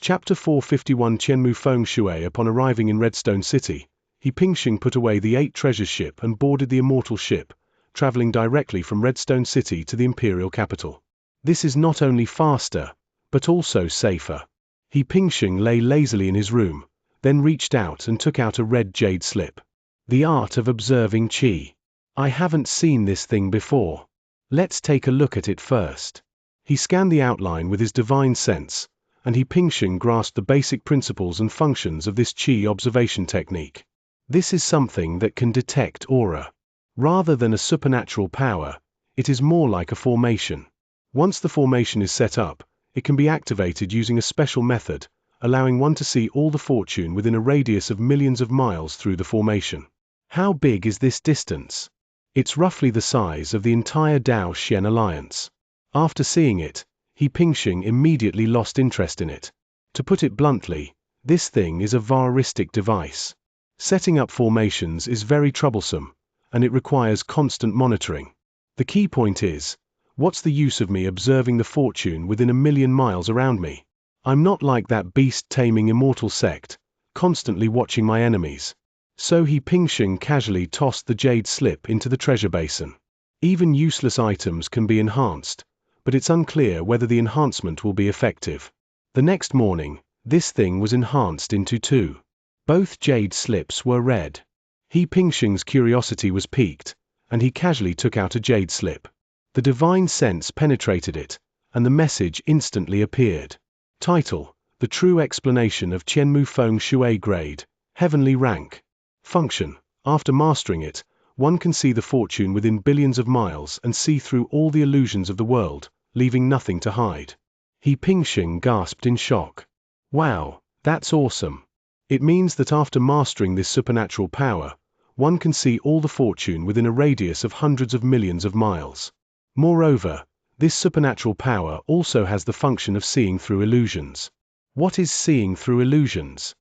Chapter 451 Qianmu Feng Shui. Upon arriving in Redstone City, He Pingxing put away the 8 treasure ship and boarded the immortal ship, traveling directly from Redstone City to the imperial capital. This is not only faster, but also safer. He Pingxing lay lazily in his room, then reached out and took out a red jade slip. The art of observing qi. I haven't seen this thing before. Let's take a look at it first. He scanned the outline with his divine sense, and He Pingxing grasped the basic principles and functions of this qi observation technique. This is something that can detect aura. Rather than a supernatural power, it is more like a formation. Once the formation is set up, it can be activated using a special method, allowing one to see all the fortune within a radius of millions of miles through the formation. How big is this distance? It's roughly the size of the entire Dao Xian alliance. After seeing it, He Pingxing immediately lost interest in it. To put it bluntly, this thing is a voyeuristic device. Setting up formations is very troublesome, and it requires constant monitoring. The key point is, what's the use of me observing the fortune within a million miles around me? I'm not like that beast-taming immortal sect, constantly watching my enemies. So He Pingxing casually tossed the jade slip into the treasure basin. Even useless items can be enhanced, but it's unclear whether the enhancement will be effective. The next morning, this thing was enhanced into 2. Both jade slips were red. He Pingxing's curiosity was piqued, and he casually took out a jade slip. The divine sense penetrated it, and the message instantly appeared. Title: The True Explanation of Qianmu Feng Shui Grade, Heavenly Rank. Function: After mastering it, one can see the fortune within billions of miles and see through all the illusions of the world, leaving nothing to hide. He Pingxing gasped in shock. Wow, that's awesome. It means that after mastering this supernatural power, one can see all the fortune within a radius of hundreds of millions of miles. Moreover, this supernatural power also has the function of seeing through illusions. What is seeing through illusions?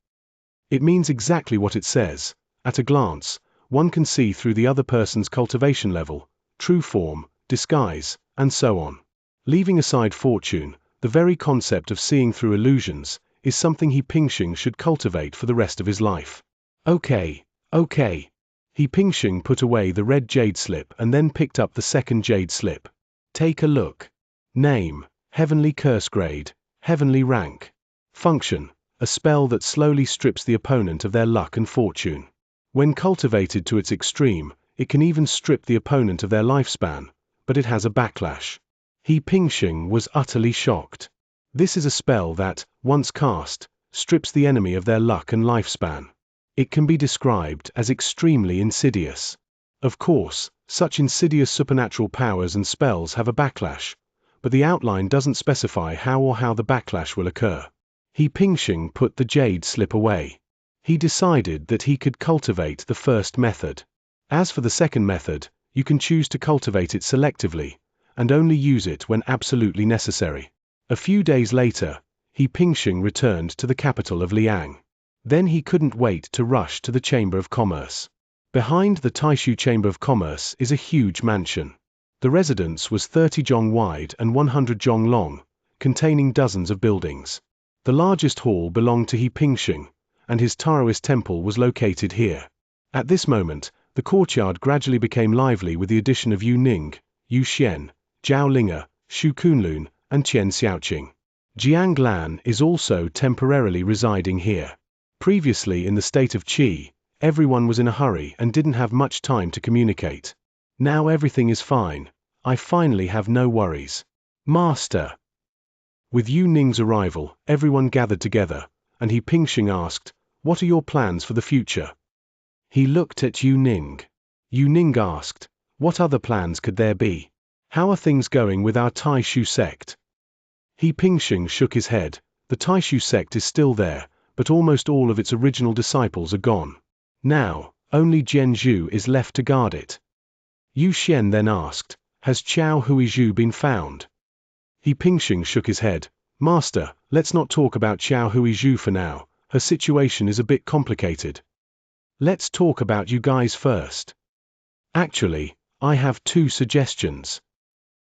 It means exactly what it says. At a glance, one can see through the other person's cultivation level, true form, disguise, and so on. Leaving aside fortune, the very concept of seeing through illusions is something He Pingxing should cultivate for the rest of his life. Okay. He Pingxing put away the red jade slip and then picked up the second jade slip. Take a look. Name: Heavenly Curse Grade, Heavenly Rank. Function: a spell that slowly strips the opponent of their luck and fortune. When cultivated to its extreme, it can even strip the opponent of their lifespan, but it has a backlash. He Pingxing was utterly shocked. This is a spell that, once cast, strips the enemy of their luck and lifespan. It can be described as extremely insidious. Of course, such insidious supernatural powers and spells have a backlash, but the outline doesn't specify how the backlash will occur. He Pingxing put the jade slip away. He decided that he could cultivate the first method. As for the second method, you can choose to cultivate it selectively, and only use it when absolutely necessary. A few days later, He Pingxing returned to the capital of Liang. Then he couldn't wait to rush to the Chamber of Commerce. Behind the Taishu Chamber of Commerce is a huge mansion. The residence was 30 zhong wide and 100 zhong long, containing dozens of buildings. The largest hall belonged to He Pingxing, and his Taoist temple was located here. At this moment, the courtyard gradually became lively with the addition of Yu Ning, Yu Xian, Zhao Linga, Shu Kunlun, and Qian Xiaoqing. Jiang Lan is also temporarily residing here. Previously in the state of Qi, everyone was in a hurry and didn't have much time to communicate. Now everything is fine. I finally have no worries. Master. With Yu Ning's arrival, everyone gathered together, and He Pingxing asked, "What are your plans for the future?" He looked at Yu Ning. Yu Ning asked, "What other plans could there be? How are things going with our Taishu sect?" He Pingxing shook his head. The Taishu sect is still there, but almost all of its original disciples are gone. Now, only Jian Zhu is left to guard it. Yu Xian then asked, "Has Qiao Huizhu been found?" He Pingxing shook his head. "Master, let's not talk about Qiao Huizhu for now. Her situation is a bit complicated. Let's talk about you guys first. Actually, I have 2 suggestions.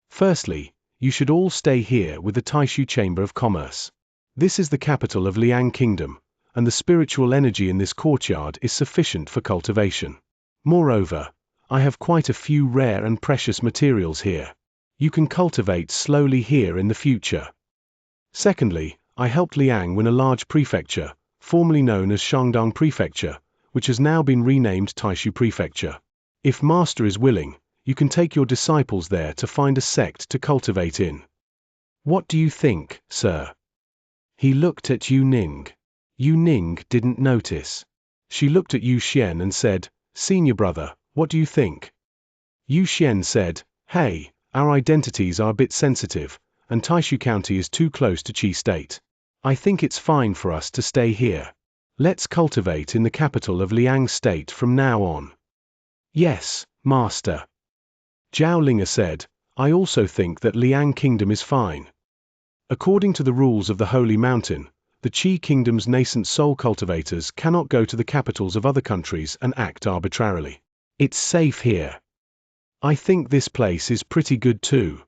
Firstly, you should all stay here with the Taishu Chamber of Commerce. This is the capital of Liang Kingdom, and the spiritual energy in this courtyard is sufficient for cultivation. Moreover, I have quite a few rare and precious materials here. You can cultivate slowly here in the future. Secondly, I helped Liang win a large prefecture, formerly known as Shandong Prefecture, which has now been renamed Taishu Prefecture. If Master is willing, you can take your disciples there to find a sect to cultivate in. What do you think, sir? He looked at Yu Ning. Yu Ning didn't notice. She looked at Yu Xian and said, "Senior brother, what do you think?" Yu Xian said, "Hey, our identities are a bit sensitive, and Taishu County is too close to Qi State. I think it's fine for us to stay here. Let's cultivate in the capital of Liang State from now on." "Yes, Master." Zhao Linga said, "I also think that Liang Kingdom is fine. According to the rules of the Holy Mountain, the Qi Kingdom's nascent soul cultivators cannot go to the capitals of other countries and act arbitrarily. It's safe here. I think this place is pretty good too."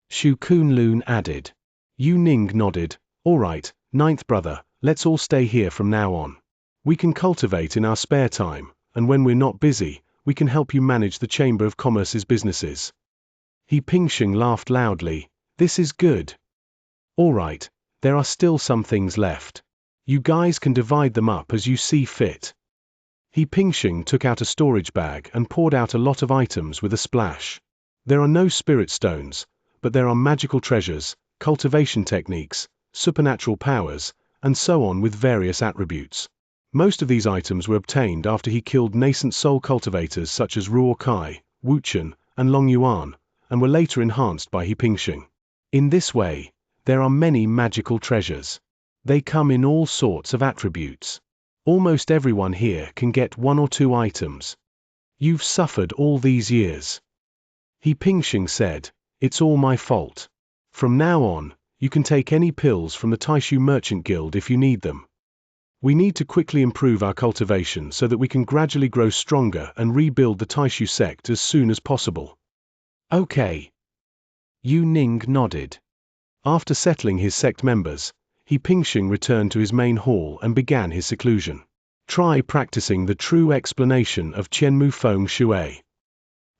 Shu Kunlun added. Yu Ning nodded. "All right, ninth brother, let's all stay here from now on. We can cultivate in our spare time, and when we're not busy, we can help you manage the Chamber of Commerce's businesses." He Pingsheng laughed loudly. "This is good. All right, there are still some things left. You guys can divide them up as you see fit." He Pingsheng took out a storage bag and poured out a lot of items with a splash. There are no spirit stones, but there are magical treasures, cultivation techniques, supernatural powers, and so on with various attributes. Most of these items were obtained after he killed nascent soul cultivators such as Ruo Kai, Wu Chen, and Long Yuan, and were later enhanced by He Pingsheng. In this way, there are many magical treasures. They come in all sorts of attributes. Almost everyone here can get 1 or 2 items. You've suffered all these years. He Pingsheng said, "It's all my fault. From now on, you can take any pills from the Taishu Merchant Guild if you need them. We need to quickly improve our cultivation so that we can gradually grow stronger and rebuild the Taishu sect as soon as possible." "Okay." Yu Ning nodded. After settling his sect members, He Pingsheng returned to his main hall and began his seclusion. Try practicing the true explanation of Qianmu Feng Shui.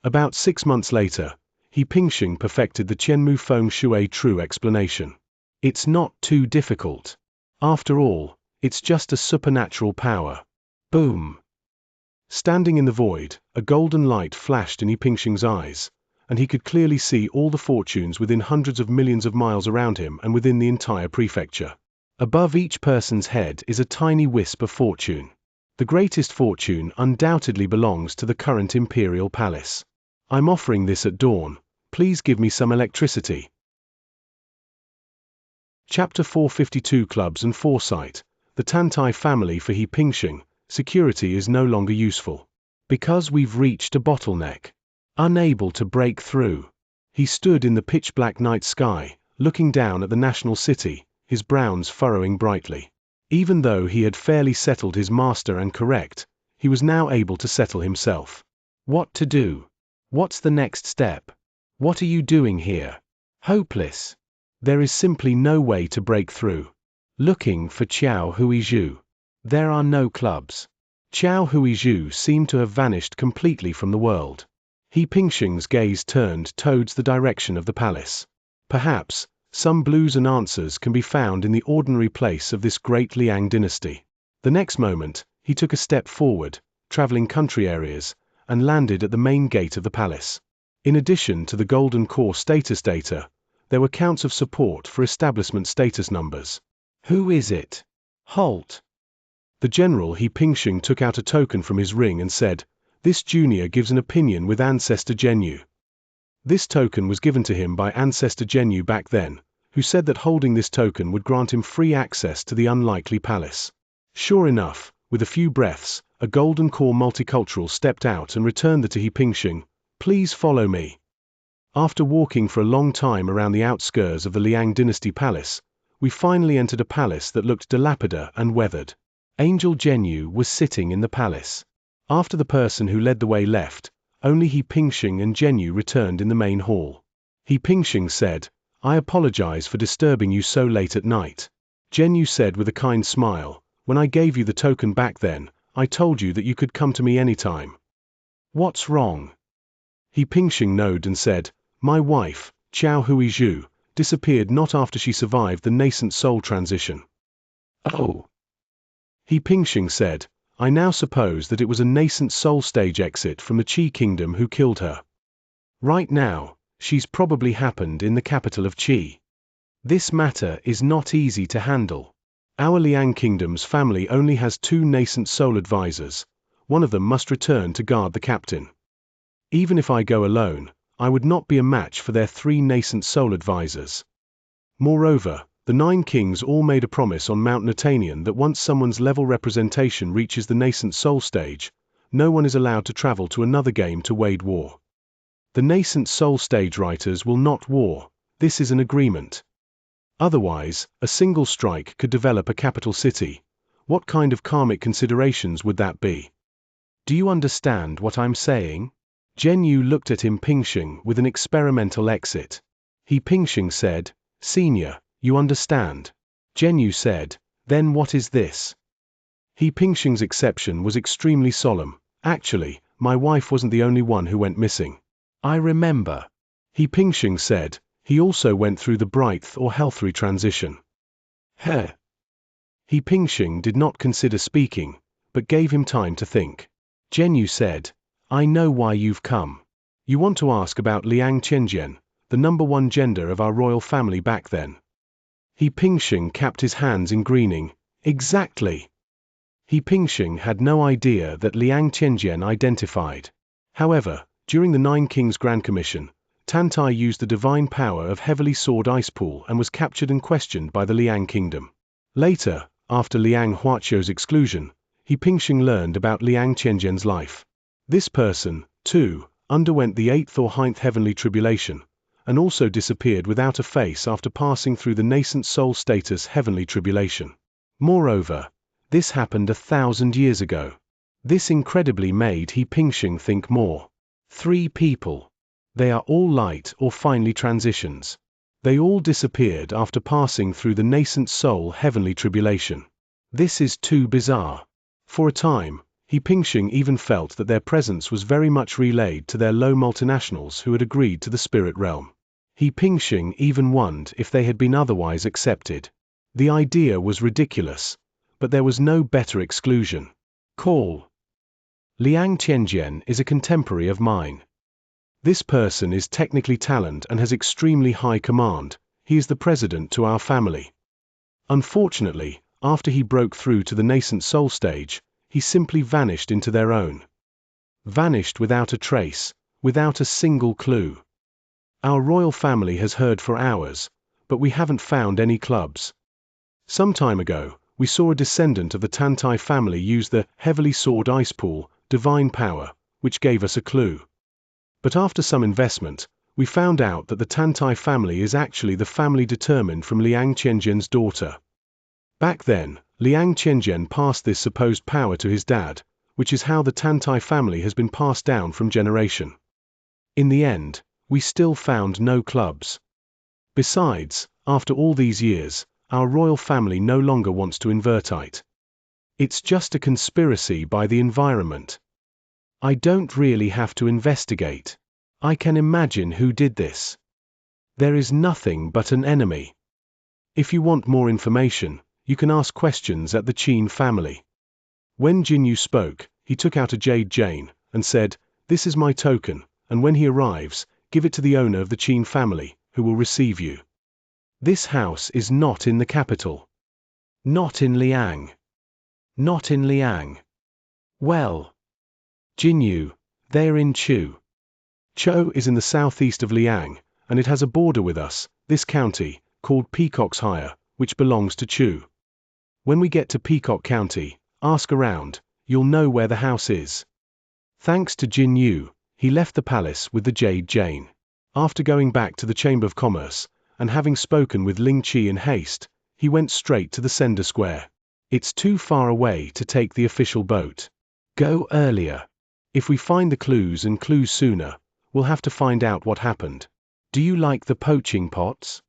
About 6 months later, He Pingsheng perfected the Qianmu Feng Shui true explanation. It's not too difficult. After all, it's just a supernatural power. Boom! Standing in the void, a golden light flashed in He Pingsheng's eyes, and he could clearly see all the fortunes within hundreds of millions of miles around him and within the entire prefecture. Above each person's head is a tiny wisp of fortune. The greatest fortune undoubtedly belongs to the current imperial palace. I'm offering this at dawn. Please give me some electricity. Chapter 452 Clubs and Foresight. The Tantai family for He Pingsheng, security is no longer useful. Because we've reached a bottleneck. Unable to break through. He stood in the pitch-black night sky, looking down at the national city, his browns furrowing brightly. Even though he had fairly settled his master and correct, he was now able to settle himself. What to do? What's the next step? What are you doing here? Hopeless. There is simply no way to break through. Looking for Qiao Huizhu. There are no clubs. Qiao Huizhu seemed to have vanished completely from the world. He Pingsheng's gaze turned towards the direction of the palace. Perhaps, some clues and answers can be found in the ordinary place of this great Liang dynasty. The next moment, he took a step forward, traveling country areas, and landed at the main gate of the palace. In addition to the golden core status data, there were counts of support for establishment status numbers. Who is it? Halt! The general He Pingsheng took out a token from his ring and said, "This junior gives an opinion with Ancestor Genyu." This token was given to him by Ancestor Genyu back then, who said that holding this token would grant him free access to the unlikely palace. Sure enough, with a few breaths, a golden core multicultural stepped out and returned it to He Pingsheng. "Please follow me." After walking for a long time around the outskirts of the Liang dynasty palace, we finally entered a palace that looked dilapidated and weathered. Angel Genyu was sitting in the palace. After the person who led the way left, only He Pingsheng and Genyu returned in the main hall. He Pingsheng said, "I apologize for disturbing you so late at night. Zhen Yu said with a kind smile, when I gave you the token back then, I told you that you could come to me anytime. What's wrong? He Pingxing nodded and said, my wife, Xiao Huizhu, disappeared not after she survived the nascent soul transition. Oh. He Pingxing said, I now suppose that it was a nascent soul stage exit from the Qi kingdom who killed her. Right now, she's probably happened in the capital of Qi. This matter is not easy to handle. Our Liang kingdom's family only has 2 nascent soul advisors. One of them must return to guard the captain. Even if I go alone, I would not be a match for their 3 nascent soul advisors. Moreover, the 9 kings all made a promise on Mount Natanian that once someone's level representation reaches the nascent soul stage, no one is allowed to travel to another game to wage war. The nascent soul stage writers will not war. This is an agreement. Otherwise, a single strike could develop a capital city. What kind of karmic considerations would that be? Do you understand what I'm saying? Zhen Yu looked at him Pingxing with an experimental exit. He Pingxing said, Senior, you understand. Zhen Yu said, then what is this? He Pingxing's exception was extremely solemn. Actually, my wife wasn't the only one who went missing. I remember. He Pingxing said, he also went through the Brighth or Healthry transition. Heh. He Pingxing did not consider speaking, but gave him time to think. Zhen Yu said, I know why you've come. You want to ask about Liang Qianjian, the #1 gender of our royal family back then. He Pingxing capped his hands in greening. Exactly. He Pingxing had no idea that Liang Qianjian identified. However, during the 9 Kings Grand Commission, Tantai used the divine power of Heavily Sword Ice Pool and was captured and questioned by the Liang Kingdom. Later, after Liang Huaqiu's exclusion, He Pingxing learned about Liang Qianjian's life. This person, too, underwent the 8th or 9th heavenly tribulation, and also disappeared without a face after passing through the nascent soul status heavenly tribulation. Moreover, this happened 1,000 years ago. This incredibly made He Pingxing think more. 3 people. They are all light or finely transitions. They all disappeared after passing through the nascent soul heavenly tribulation. This is too bizarre. For a time, He Pingxing even felt that their presence was very much relayed to their low multinationals who had agreed to the spirit realm. He Pingxing even wondered if they had been otherwise accepted. The idea was ridiculous, but there was no better exclusion. Call. Liang Qianjian is a contemporary of mine. This person is technically talented and has extremely high command. He is the president to our family. Unfortunately, after he broke through to the nascent soul stage, he simply vanished into their own. Vanished without a trace, without a single clue. Our royal family has heard for hours, but we haven't found any clubs. Some time ago, we saw a descendant of the Tantai family use the Heavily Sword Ice Pool, divine power, which gave us a clue. But after some investment, we found out that the Tantai family is actually the family determined from Liang Qianjian's daughter. Back then, Liang Qianjian passed this supposed power to his dad, which is how the Tantai family has been passed down from generation. In the end, we still found no clubs. Besides, after all these years, our royal family no longer wants to invertite. It's just a conspiracy by the environment. I don't really have to investigate. I can imagine who did this. There is nothing but an enemy. If you want more information, you can ask questions at the Qin family. When Zhen Yu spoke, he took out a jade chain and said, "This is my token, and when he arrives, give it to the owner of the Qin family, who will receive you. This house is not in the capital. Not in Liang. Not in Liang. Well, Zhen Yu, they're in Chu. Chou is in the southeast of Liang, and it has a border with us, this county, called Peacock's Hire, which belongs to Chu. When we get to Peacock County, ask around, you'll know where the house is." Thanks to Zhen Yu, he left the palace with the jade chain. After going back to the Chamber of Commerce, and having spoken with Ling Qi in haste, he went straight to the Sender Square. It's too far away to take the official boat. Go earlier. If we find the clues sooner, we'll have to find out what happened. Do you like the poaching pots?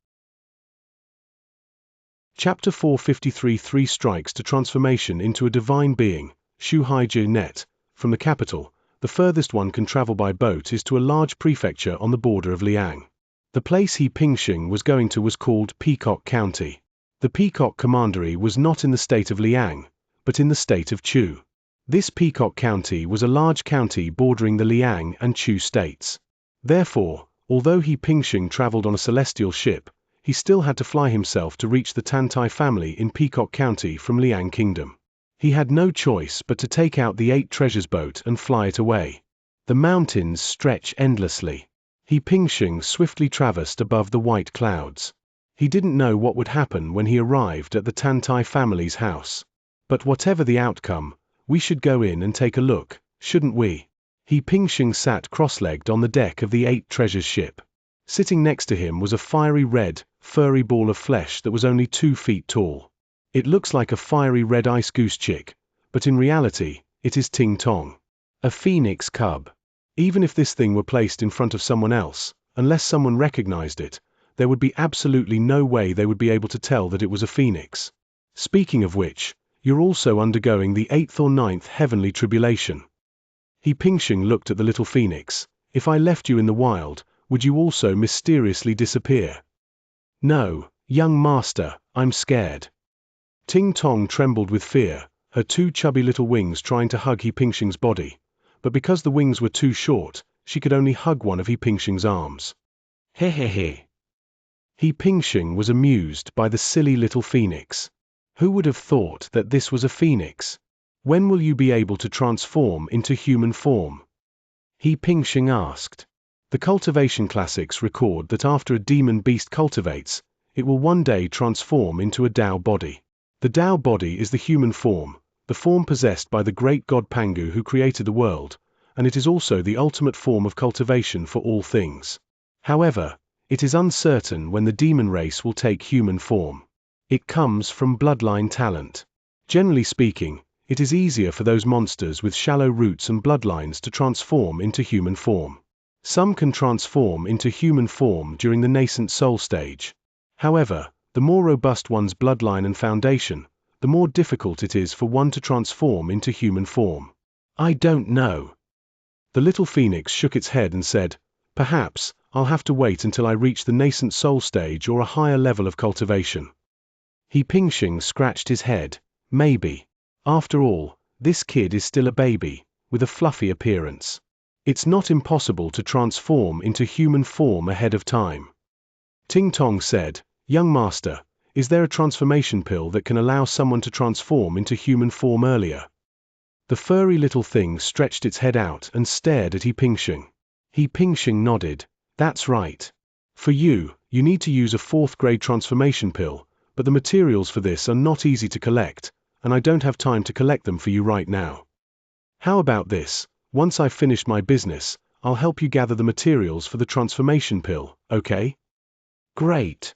Chapter 453 3 Strikes to Transformation into a Divine Being, Xianxia Net. From the capital, the furthest one can travel by boat is to a large prefecture on the border of Liang. The place he Pingxing was going to was called Peacock County. The Peacock Commandery was not in the state of Liang, but in the state of Chu. This Peacock County was a large county bordering the Liang and Chu states. Therefore, although he Pingxing traveled on a celestial ship, he still had to fly himself to reach the Tantai family in Peacock County from Liang Kingdom. He had no choice but to take out the 8 treasures boat and fly it away. The mountains stretch endlessly. He Pingxing swiftly traversed above the white clouds. He didn't know what would happen when he arrived at the Tantai family's house. But whatever the outcome, we should go in and take a look, shouldn't we? He Pingxing sat cross-legged on the deck of the 8 treasures ship. Sitting next to him was a fiery red, furry ball of flesh that was only 2 feet tall. It looks like a fiery red ice goose chick, but in reality, it is Ting Tong. A phoenix cub. Even if this thing were placed in front of someone else, unless someone recognized it, there would be absolutely no way they would be able to tell that it was a phoenix. Speaking of which, you're also undergoing the 8th or 9th heavenly tribulation. He Pingxing looked at the little phoenix. If I left you in the wild, would you also mysteriously disappear? No, young master, I'm scared. Ting Tong trembled with fear, her 2 chubby little wings trying to hug He Pingxing's body, but because the wings were too short, she could only hug one of He Pingxing's arms. He. He Pingxing was amused by the silly little phoenix. Who would have thought that this was a phoenix? When will you be able to transform into human form? He Pingxing asked. The cultivation classics record that after a demon beast cultivates, it will one day transform into a Dao body. The Dao body is the human form, the form possessed by the great god Pangu who created the world, and it is also the ultimate form of cultivation for all things. However, it is uncertain when the demon race will take human form. It comes from bloodline talent. Generally speaking, it is easier for those monsters with shallow roots and bloodlines to transform into human form. Some can transform into human form during the nascent soul stage. However, the more robust one's bloodline and foundation, the more difficult it is for one to transform into human form. I don't know. The little phoenix shook its head and said, perhaps, I'll have to wait until I reach the nascent soul stage or a higher level of cultivation. He Pingxing scratched his head. Maybe. After all, this kid is still a baby, with a fluffy appearance. It's not impossible to transform into human form ahead of time. Ting Tong said, young master, is there a transformation pill that can allow someone to transform into human form earlier? The furry little thing stretched its head out and stared at He Pingxing. He Pingxing nodded. That's right. For you need to use a 4th grade transformation pill, but the materials for this are not easy to collect, and I don't have time to collect them for you right now. How about this? Once I've finished my business, I'll help you gather the materials for the transformation pill, okay? Great.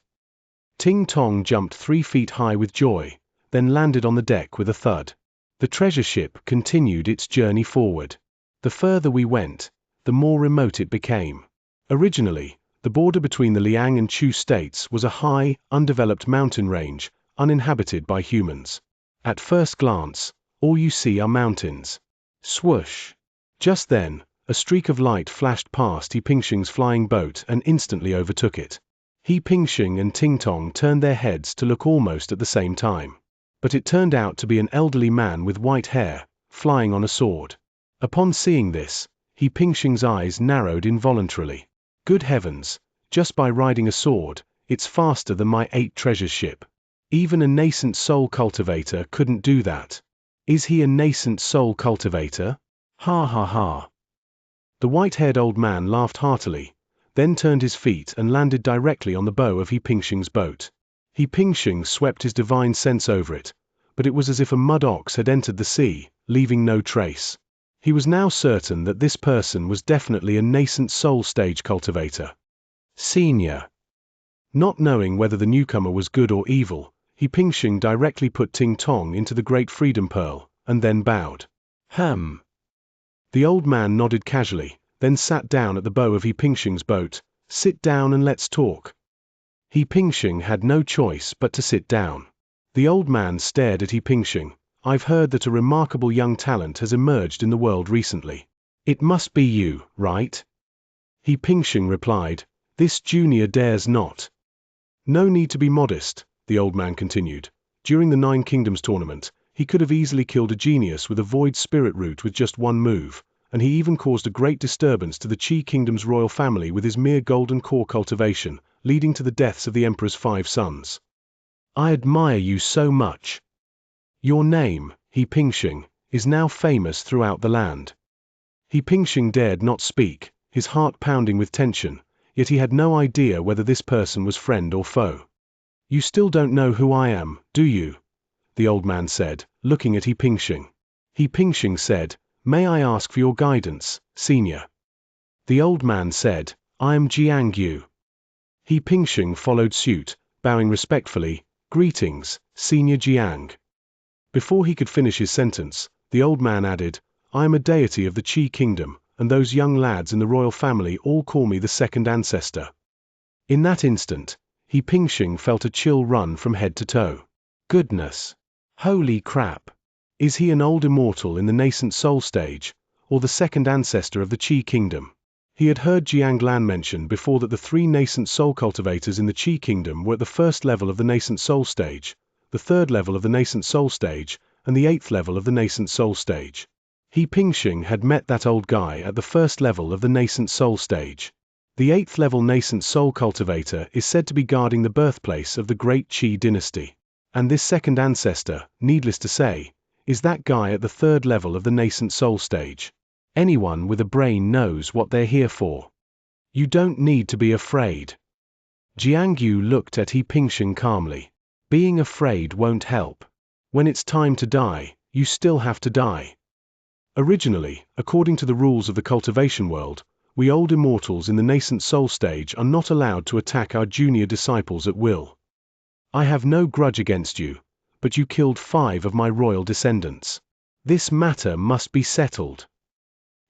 Ting Tong jumped 3 feet high with joy, then landed on the deck with a thud. The treasure ship continued its journey forward. The further we went, the more remote it became. Originally, the border between the Liang and Chu states was a high, undeveloped mountain range, uninhabited by humans. At first glance, all you see are mountains. Swoosh. Just then, a streak of light flashed past He Pingxing's flying boat and instantly overtook it. He Pingxing and Ting Tong turned their heads to look almost at the same time. But it turned out to be an elderly man with white hair, flying on a sword. Upon seeing this, He Pingxing's eyes narrowed involuntarily. Good heavens, just by riding a sword, it's faster than my 8 treasures ship. Even a nascent soul cultivator couldn't do that. Is he a nascent soul cultivator? Ha ha ha. The white-haired old man laughed heartily, then turned his feet and landed directly on the bow of He Pingxing's boat. He Pingxing swept his divine sense over it, but it was as if a mud ox had entered the sea, leaving no trace. He was now certain that this person was definitely a nascent soul stage cultivator. Senior. Not knowing whether the newcomer was good or evil, He Pingxing directly put Ting Tong into the Great Freedom Pearl, and then bowed. The old man nodded casually, then sat down at the bow of He Pingxing's boat. Sit down and let's talk. He Pingxing had no choice but to sit down. The old man stared at He Pingxing. I've heard that a remarkable young talent has emerged in the world recently. It must be you, right? He Pingxing replied, this junior dares not. No need to be modest, the old man continued. During the Nine Kingdoms tournament, he could have easily killed a genius with a void spirit root with just one move, and he even caused a great disturbance to the Qi Kingdom's royal family with his mere golden core cultivation, leading to the deaths of the emperor's 5 sons. I admire you so much. Your name, He Pingxing, is now famous throughout the land. He Pingxing dared not speak, his heart pounding with tension, yet he had no idea whether this person was friend or foe. You still don't know who I am, do you? The old man said, looking at He Pingxing. He Pingxing said, may I ask for your guidance, senior? The old man said, I am Xianxia. He Pingxing followed suit, bowing respectfully, greetings, Senior Jiang. Before he could finish his sentence, the old man added, I am a deity of the Qi Kingdom, and those young lads in the royal family all call me the second ancestor. In that instant, He Pingxing felt a chill run from head to toe. Goodness! Holy crap! Is he an old immortal in the nascent soul stage, or the second ancestor of the Qi Kingdom? He had heard Jiang Lan mention before that the 3 nascent soul cultivators in the Qi Kingdom were at the first level of the nascent soul stage, the 3rd level of the nascent soul stage, and the 8th level of the nascent soul stage. He Pingxing had met that old guy at the 1st level of the nascent soul stage. The 8th level nascent soul cultivator is said to be guarding the birthplace of the great Qi dynasty. And this second ancestor, needless to say, is that guy at the 3rd level of the nascent soul stage. Anyone with a brain knows what they're here for. You don't need to be afraid. Jiangyu looked at He Pingxing calmly. Being afraid won't help. When it's time to die, you still have to die. Originally, according to the rules of the cultivation world, we old immortals in the nascent soul stage are not allowed to attack our junior disciples at will. I have no grudge against you, but you killed 5 of my royal descendants. This matter must be settled.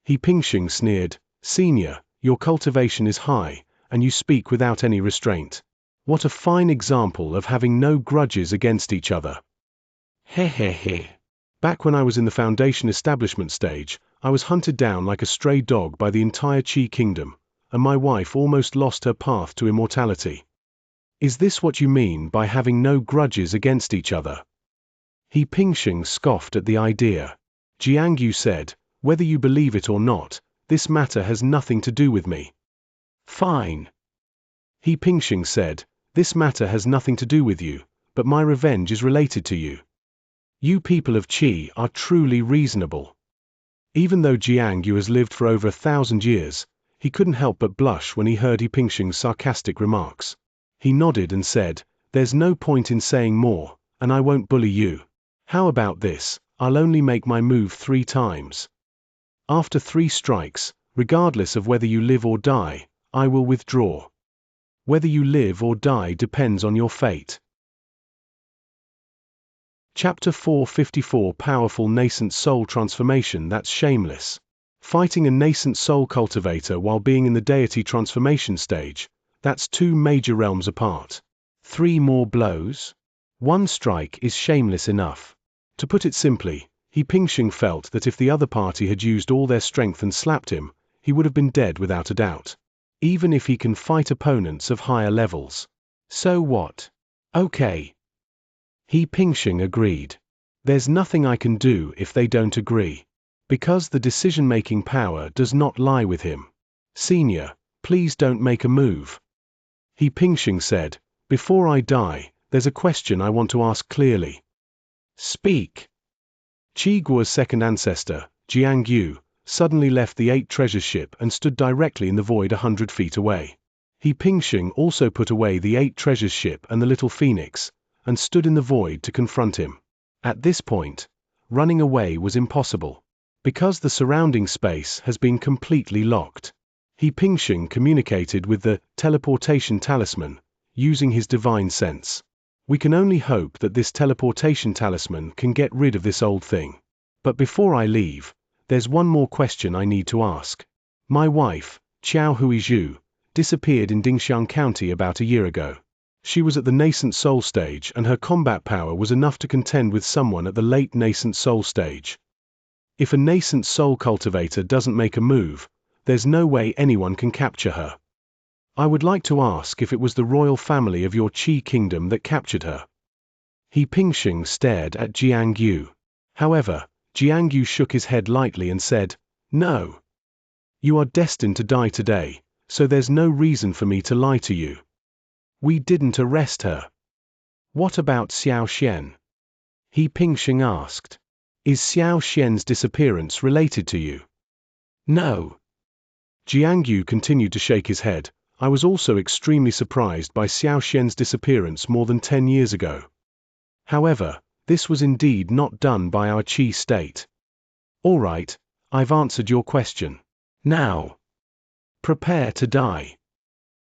He Pingxing sneered, Senior, your cultivation is high, and you speak without any restraint. What a fine example of having no grudges against each other. Hehehe. Back when I was in the foundation establishment stage, I was hunted down like a stray dog by the entire Qi Kingdom, and my wife almost lost her path to immortality. Is this what you mean by having no grudges against each other? He Pingxing scoffed at the idea. Jiangyu said, whether you believe it or not, this matter has nothing to do with me. Fine. He Pingxing said, this matter has nothing to do with you, but my revenge is related to you. You people of Qi are truly reasonable. Even though Jiangyu has lived for over 1,000 years, he couldn't help but blush when he heard He Pingxing's sarcastic remarks. He nodded and said, there's no point in saying more, and I won't bully you. How about this, I'll only make my move 3 times. After 3 strikes, regardless of whether you live or die, I will withdraw. Whether you live or die depends on your fate. Chapter 454 Powerful Nascent Soul Transformation That's shameless. Fighting a nascent soul cultivator while being in the deity transformation stage, that's 2 major realms apart. 3 more blows? 1 strike is shameless enough. To put it simply, He Pingxing felt that if the other party had used all their strength and slapped him, he would have been dead without a doubt. Even if he can fight opponents of higher levels. So what? Okay. He Pingxing agreed. There's nothing I can do if they don't agree. Because the decision-making power does not lie with him. Senior, please don't make a move. He Pingxing said, before I die, there's a question I want to ask clearly. Speak. Qi Guo's second ancestor, Jiangyu, suddenly left the 8 treasure ship and stood directly in the void 100 feet away. He Pingxing also put away the 8 treasure ship and the little phoenix, and stood in the void to confront him. At this point, running away was impossible. Because the surrounding space has been completely locked. He Pingxing communicated with the teleportation talisman, using his divine sense. We can only hope that this teleportation talisman can get rid of this old thing. But before I leave, there's one more question I need to ask. My wife, Xiao Huizhu, disappeared in Dingxiang County about a year ago. She was at the nascent soul stage, and her combat power was enough to contend with someone at the late nascent soul stage. If a nascent soul cultivator doesn't make a move, there's no way anyone can capture her. I would like to ask if it was the royal family of your Qi kingdom that captured her. He Pingxing stared at Xianxia. However, Xianxia shook his head lightly and said, "No. You are destined to die today, so there's no reason for me to lie to you. We didn't arrest her." "What about Xiaoxian?" He Pingxing asked. "Is Xiaoxian's disappearance related to you?" "No." Xianxia continued to shake his head. "I was also extremely surprised by Xiaoxian's disappearance more than 10 years ago. However, this was indeed not done by our Qi state." "All right, I've answered your question. Now, prepare to die."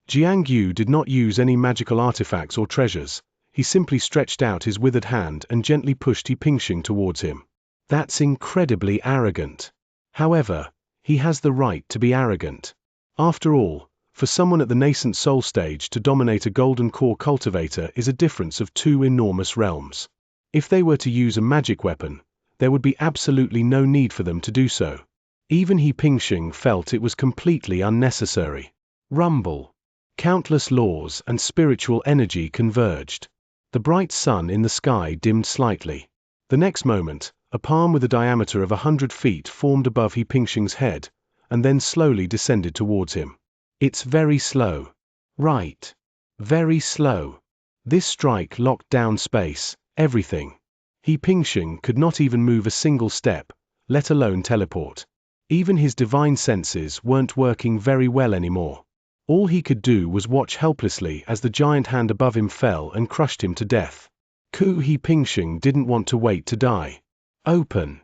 Xianxia did not use any magical artifacts or treasures. He simply stretched out his withered hand and gently pushed He Pingxing towards him. That's incredibly arrogant. However, he has the right to be arrogant. After all, for someone at the nascent soul stage to dominate a golden core cultivator is a difference of 2 enormous realms. If they were to use a magic weapon, there would be absolutely no need for them to do so. Even He Pingxing felt it was completely unnecessary. Rumble. Countless laws and spiritual energy converged. The bright sun in the sky dimmed slightly. The next moment, a palm with a diameter of 100 feet formed above He Pingxing's head, and then slowly descended towards him. It's very slow. Right. Very slow. This strike locked down space, everything. He Pingxing could not even move a single step, let alone teleport. Even his divine senses weren't working very well anymore. All he could do was watch helplessly as the giant hand above him fell and crushed him to death. He Pingxing didn't want to wait to die. "Open!"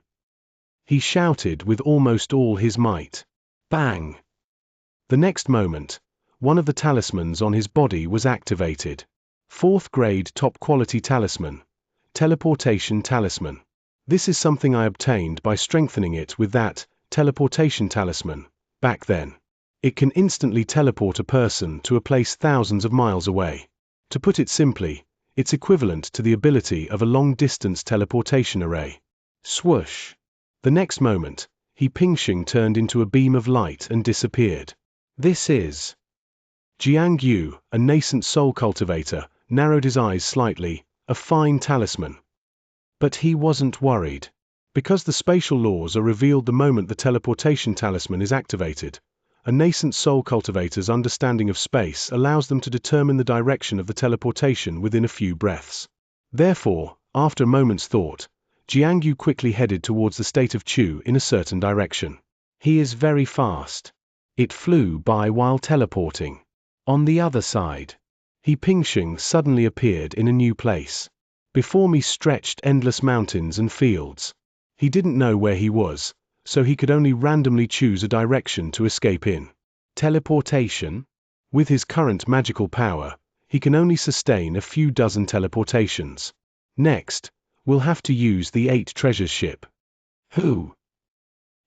he shouted with almost all his might. Bang! The next moment, one of the talismans on his body was activated. 4th grade top quality talisman. Teleportation talisman. This is something I obtained by strengthening it with that teleportation talisman back then. It can instantly teleport a person to a place thousands of miles away. To put it simply, it's equivalent to the ability of a long-distance teleportation array. Swoosh! The next moment, He Pingxing turned into a beam of light and disappeared. This is... Xianxia, a nascent soul cultivator, narrowed his eyes slightly. A fine talisman. But he wasn't worried. Because the spatial laws are revealed the moment the teleportation talisman is activated, a nascent soul cultivator's understanding of space allows them to determine the direction of the teleportation within a few breaths. Therefore, after a moment's thought, Xianxia quickly headed towards the state of Chu in a certain direction. He is very fast. It flew by while teleporting. On the other side, He Pingxing suddenly appeared in a new place. Before me stretched endless mountains and fields. He didn't know where he was, so he could only randomly choose a direction to escape in. Teleportation? With his current magical power, he can only sustain a few dozen teleportations. Next, we'll have to use the 8 treasures ship. Who?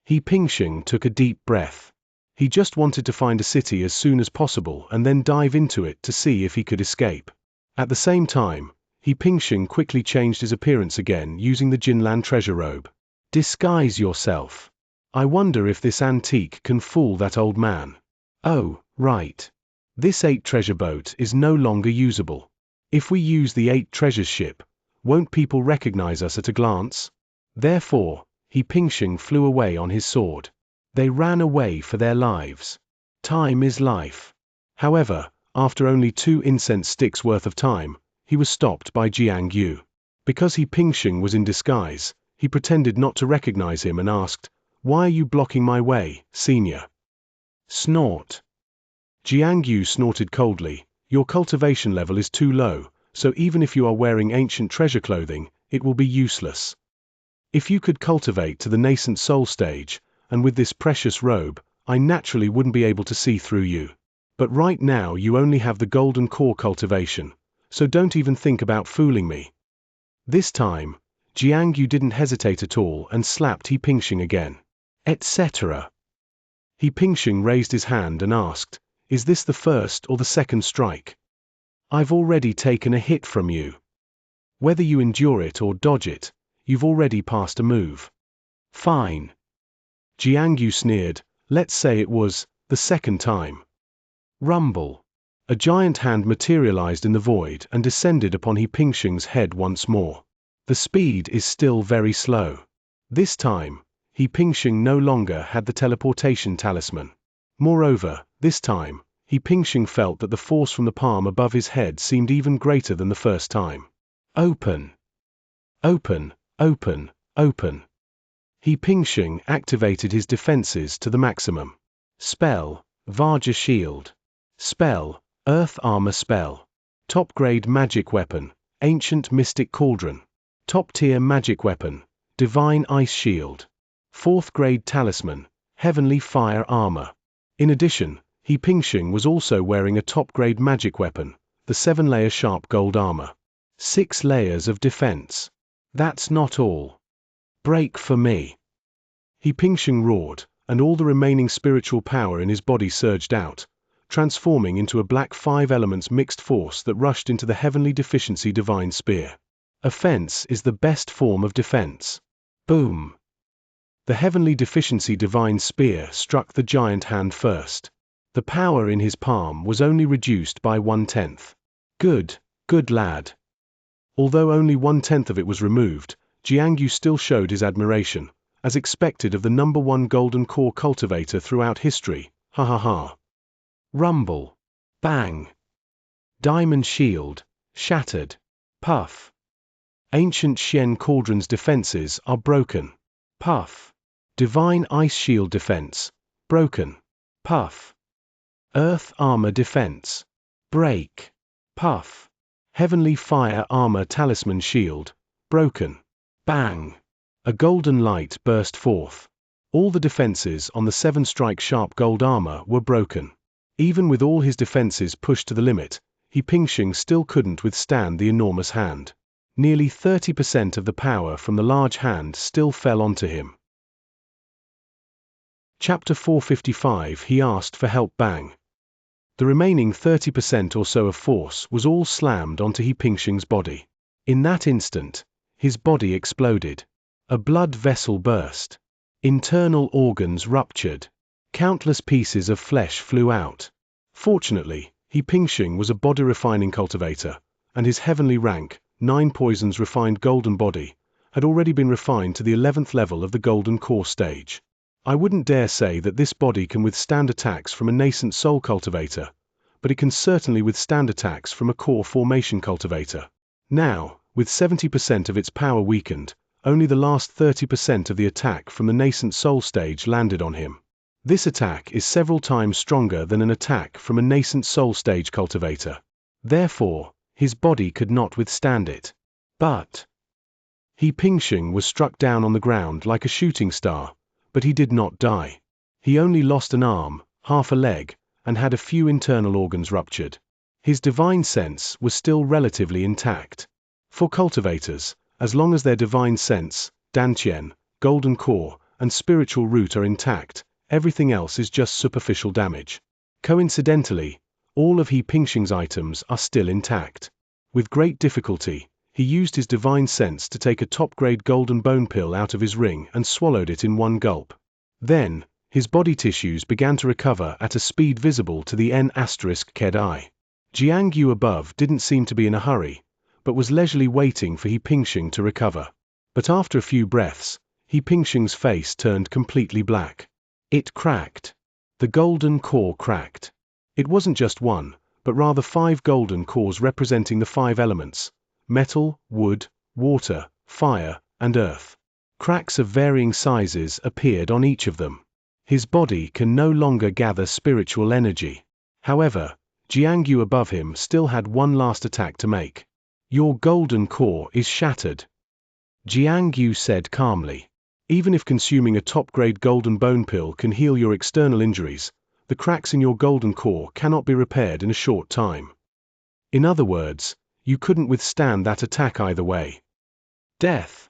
He Pingxing took a deep breath. He just wanted to find a city as soon as possible and then dive into it to see if he could escape. At the same time, He Pingxing quickly changed his appearance again using the Jinlan treasure robe. Disguise yourself. I wonder if this antique can fool that old man. Oh, right. This 8 treasure boat is no longer usable. If we use the 8 treasures ship, won't people recognize us at a glance? Therefore, He Pingxing flew away on his sword. They ran away for their lives. Time is life. However, after only 2 incense sticks worth of time, he was stopped by Xianxia. Because He Pingxing was in disguise, he pretended not to recognize him and asked, "Why are you blocking my way, senior?" Snort. Xianxia snorted coldly. "Your cultivation level is too low, so even if you are wearing ancient treasure clothing, it will be useless. If you could cultivate to the nascent soul stage, and with this precious robe, I naturally wouldn't be able to see through you. But right now you only have the golden core cultivation, so don't even think about fooling me." This time, Xianxia didn't hesitate at all and slapped He Pingxing again. Etc. He Pingxing raised his hand and asked, "Is this the first or the second strike?" I've already taken a hit from you. Whether you endure it or dodge it, you've already passed a move. Fine. Xianxia sneered. Let's say it was the second time. Rumble. A giant hand materialized in the void and descended upon He Pingxing's head once more. The speed is still very slow. This time, He Pingxing no longer had the teleportation talisman. Moreover, this time, He Pingxing felt that the force from the palm above his head seemed even greater than the first time. Open. Open, open, open. He Pingxing activated his defenses to the maximum. Spell, Vajra Shield. Spell, Earth Armor Spell. Top-grade magic weapon, Ancient Mystic Cauldron. Top-tier magic weapon, Divine Ice Shield. 4th grade talisman, Heavenly Fire Armor. In addition, He Pingxing was also wearing a top-grade magic weapon, the 7-layer sharp gold armor. 6 layers of defense. That's not all. Break for me. He Pingxing roared, and all the remaining spiritual power in his body surged out, transforming into a black 5 elements mixed force that rushed into the heavenly deficiency divine spear. Offense is the best form of defense. Boom. The heavenly deficiency divine spear struck the giant hand first. The power in his palm was only reduced by 1/10. Good, good lad. Although only 1/10 of it was removed, Xianxia still showed his admiration, as expected of the #1 golden core cultivator throughout history. Ha ha ha. Rumble. Bang. Diamond shield, shattered. Puff. Ancient Shen Cauldron's defenses are broken. Puff. Divine Ice Shield defense, broken. Puff. Earth Armor defense. Break. Puff. Heavenly Fire Armor Talisman Shield, broken. Bang. A golden light burst forth. All the defenses on the 7-strike sharp gold armor were broken. Even with all his defenses pushed to the limit, He Pingxing still couldn't withstand the enormous hand. Nearly 30% of the power from the large hand still fell onto him. Chapter 455. He asked for help. Bang. The remaining 30% or so of force was all slammed onto He Pingxing's body. In that instant, his body exploded. A blood vessel burst. Internal organs ruptured. Countless pieces of flesh flew out. Fortunately, He Pingxing was a body-refining cultivator, and his heavenly rank, 9 poisons refined golden body, had already been refined to the 11th level of the golden core stage. I wouldn't dare say that this body can withstand attacks from a nascent soul cultivator, but it can certainly withstand attacks from a core formation cultivator. Now, with 70% of its power weakened, only the last 30% of the attack from the nascent soul stage landed on him. This attack is several times stronger than an attack from a nascent soul stage cultivator. Therefore, his body could not withstand it. But He Pingxing was struck down on the ground like a shooting star, but he did not die. He only lost an arm, half a leg, and had a few internal organs ruptured. His divine sense was still relatively intact. For cultivators, as long as their divine sense, Dantian, golden core, and spiritual root are intact, everything else is just superficial damage. Coincidentally, all of He Pingxing's items are still intact. With great difficulty, he used his divine sense to take a top-grade golden bone pill out of his ring and swallowed it in one gulp. Then, his body tissues began to recover at a speed visible to the N*Ked eye. Xianxia above didn't seem to be in a hurry, but was leisurely waiting for He Pingxing to recover. But after a few breaths, He Pingxing's face turned completely black. It cracked. The golden core cracked. It wasn't just one, but rather 5 golden cores representing the 5 elements: metal, wood, water, fire, and earth. Cracks of varying sizes appeared on each of them. His body can no longer gather spiritual energy. However, Xianxia above him still had one last attack to make. Your golden core is shattered, Xianxia said calmly. Even if consuming a top-grade golden bone pill can heal your external injuries, the cracks in your golden core cannot be repaired in a short time. In other words, you couldn't withstand that attack either way. Death.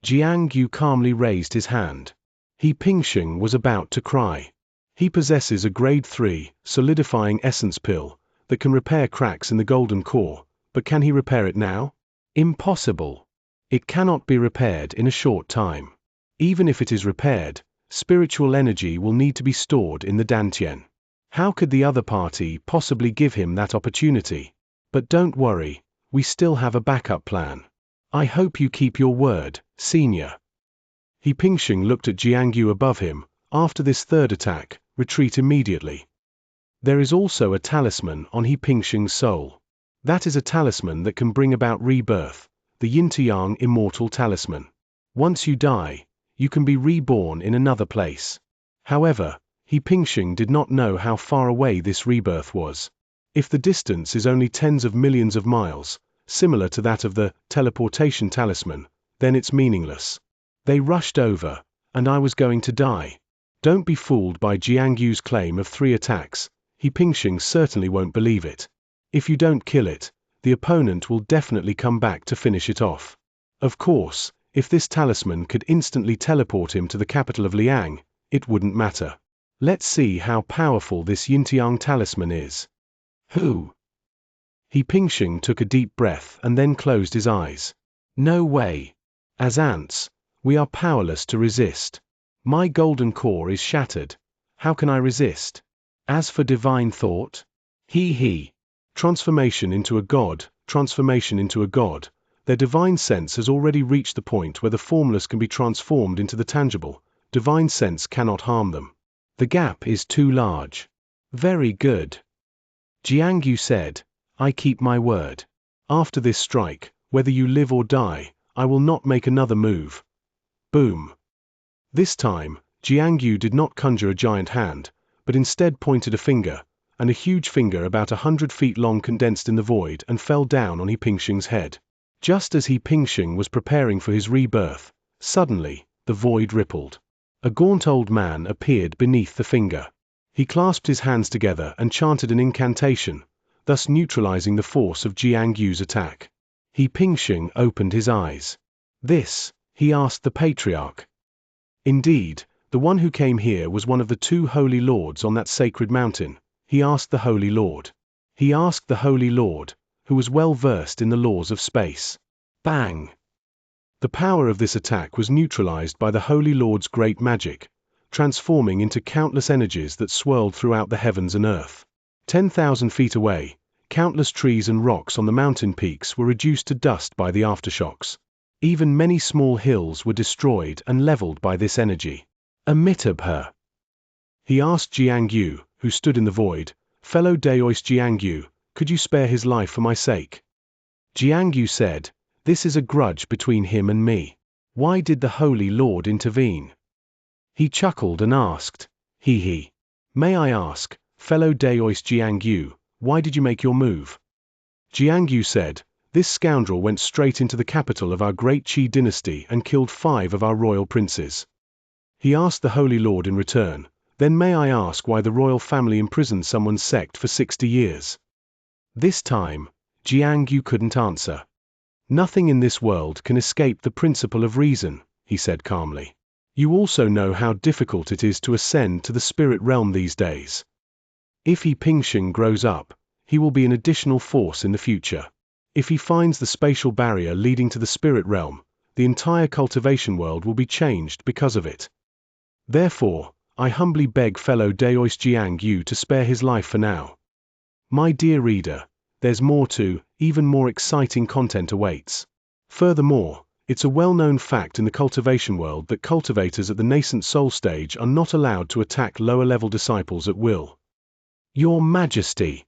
Xianxia calmly raised his hand. He Pingxing was about to cry. He possesses a grade 3 solidifying essence pill, that can repair cracks in the golden core, but can he repair it now? Impossible. It cannot be repaired in a short time. Even if it is repaired, spiritual energy will need to be stored in the Dantian. How could the other party possibly give him that opportunity? But don't worry, we still have a backup plan. I hope you keep your word, Senior. He Pingxing looked at Xianxia above him. After this third attack, retreat immediately. There is also a talisman on He Pingxing's soul. That is a talisman that can bring about rebirth, the yin-to-yang immortal talisman. Once you die, you can be reborn in another place. However, He Pingxing did not know how far away this rebirth was. If the distance is only tens of millions of miles, similar to that of the teleportation talisman, then it's meaningless. They rushed over, and I was going to die. Don't be fooled by Xianxia's claim of 3 attacks. He Pingxing certainly won't believe it. If you don't kill it, the opponent will definitely come back to finish it off. Of course, if this talisman could instantly teleport him to the capital of Liang, it wouldn't matter. Let's see how powerful this yin-to-yang talisman is. Who? He Pingxing took a deep breath and then closed his eyes. No way. As ants, we are powerless to resist. My golden core is shattered. How can I resist? As for divine thought? Transformation into a god, their divine sense has already reached the point where the formless can be transformed into the tangible. Divine sense cannot harm them. The gap is too large. Very good. Xianxia said, I keep my word. After this strike, whether you live or die, I will not make another move. Boom. This time, Xianxia did not conjure a giant hand, but instead pointed a finger, and a huge finger about 100 feet long condensed in the void and fell down on He Pingxing's head. Just as He Pingxing was preparing for his rebirth, suddenly, the void rippled. A gaunt old man appeared beneath the finger. He clasped his hands together and chanted an incantation, thus neutralizing the force of Xianxia's attack. He Pingxing opened his eyes. This, he asked the patriarch. Indeed, the one who came here was one of the 2 holy lords on that sacred mountain. He asked the Holy Lord. He asked the Holy Lord, who was well versed in the laws of space. Bang! The power of this attack was neutralized by the Holy Lord's great magic, transforming into countless energies that swirled throughout the heavens and earth. 10,000 feet away, countless trees and rocks on the mountain peaks were reduced to dust by the aftershocks. Even many small hills were destroyed and leveled by this energy. Amitabha. He asked Xianxia, who stood in the void, Fellow Daoist Xianxia, could you spare his life for my sake? Xianxia said, this is a grudge between him and me. Why did the Holy Lord intervene? He chuckled and asked, May I ask, fellow Daoist Xianxia, why did you make your move? Xianxia said, this scoundrel went straight into the capital of our great Qi dynasty and killed 5 of our royal princes. He asked the Holy Lord in return, then may I ask why the royal family imprisoned someone's sect for 60 years? This time, Xianxia couldn't answer. Nothing in this world can escape the principle of reason, he said calmly. You also know how difficult it is to ascend to the spirit realm these days. If He Pingxing grows up, he will be an additional force in the future. If he finds the spatial barrier leading to the spirit realm, the entire cultivation world will be changed because of it. Therefore, I humbly beg fellow Daoist Xianxia to spare his life for now. My dear reader, there's more to, even more exciting content awaits. Furthermore, it's a well-known fact in the cultivation world that cultivators at the nascent soul stage are not allowed to attack lower-level disciples at will. Your Majesty!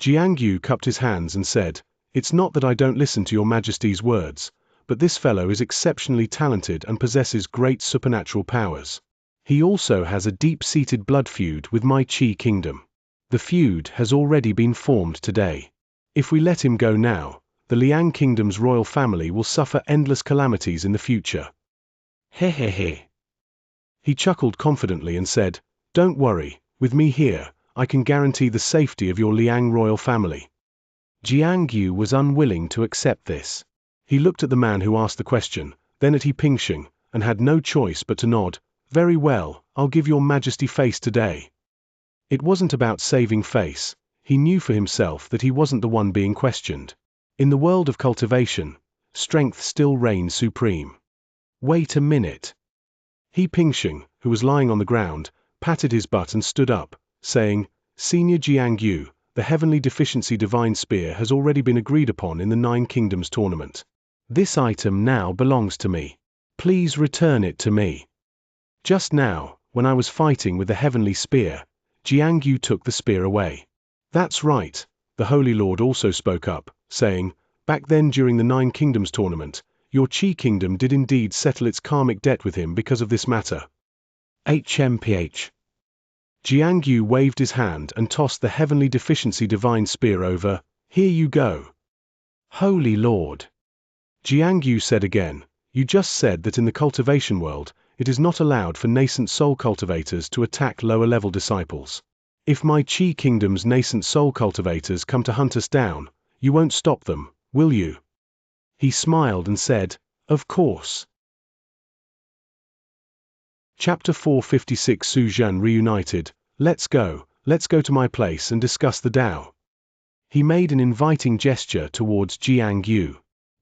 Xianxia cupped his hands and said, it's not that I don't listen to your Majesty's words, but this fellow is exceptionally talented and possesses great supernatural powers. He also has a deep-seated blood feud with my Qi kingdom. The feud has already been formed today. If we let him go now, the Liang kingdom's royal family will suffer endless calamities in the future. He chuckled confidently and said, don't worry, with me here, I can guarantee the safety of your Liang royal family. Xianxia was unwilling to accept this. He looked at the man who asked the question, then at He Pingxing, and had no choice but to nod. Very well, I'll give your Majesty face today. It wasn't about saving face, He knew for himself that he wasn't the one being questioned. In the world of cultivation, strength still reigns supreme. Wait a minute. He Pingxing, who was lying on the ground, patted his butt and stood up, saying, Senior Jiangyu, the Heavenly Deficiency Divine Spear has already been agreed upon in the Nine Kingdoms tournament. This item now belongs to me. Please return it to me. Just now, when I was fighting with the Heavenly Spear, Jiangyu took the spear away. That's right, the Holy Lord also spoke up, saying, back then during the Nine Kingdoms tournament, your Qi Kingdom did indeed settle its karmic debt with him because of this matter. HMPH. Jiangyu waved his hand and tossed the Heavenly Deficiency Divine Spear over. Here you go. Holy Lord. Jiangyu said again, you just said that in the cultivation world, it is not allowed for nascent soul cultivators to attack lower-level disciples. If my Qi Kingdom's nascent soul cultivators come to hunt us down, you won't stop them, will you? He smiled and said, of course. Chapter 456 Su Zhan reunited. Let's go to my place and discuss the Tao. He made an inviting gesture towards Jiangyu.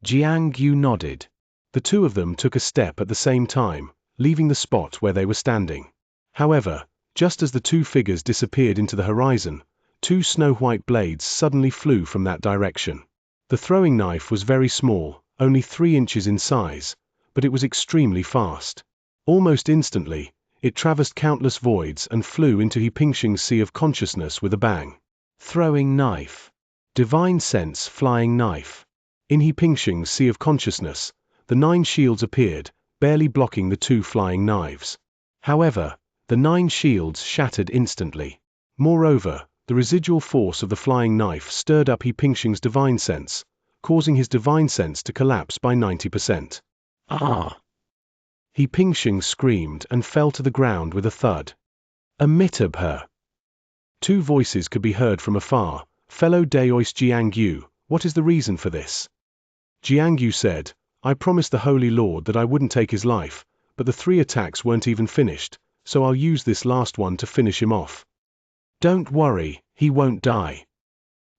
Jiangyu nodded. The two of them took a step at the same time, leaving the spot where they were standing. However, just as the two figures disappeared into the horizon, two snow-white blades suddenly flew from that direction. The throwing knife was very small, only 3 inches in size, but it was extremely fast. Almost instantly, it traversed countless voids and flew into He Pingxing's sea of consciousness with a bang. Throwing knife. Divine sense flying knife. In He Pingxing's sea of consciousness, the 9 shields appeared, barely blocking the 2 flying knives. However, the 9 shields shattered instantly. Moreover, the residual force of the flying knife stirred up He Pingxing's divine sense, causing his divine sense to collapse by 90%. Ah! He Pingxing screamed and fell to the ground with a thud. Amitabha. 2 voices could be heard from afar. Fellow Daoist Jiangyu, what is the reason for this? Jiangyu said, I promised the Holy Lord that I wouldn't take his life, but the 3 attacks weren't even finished, so I'll use this last one to finish him off. Don't worry, he won't die.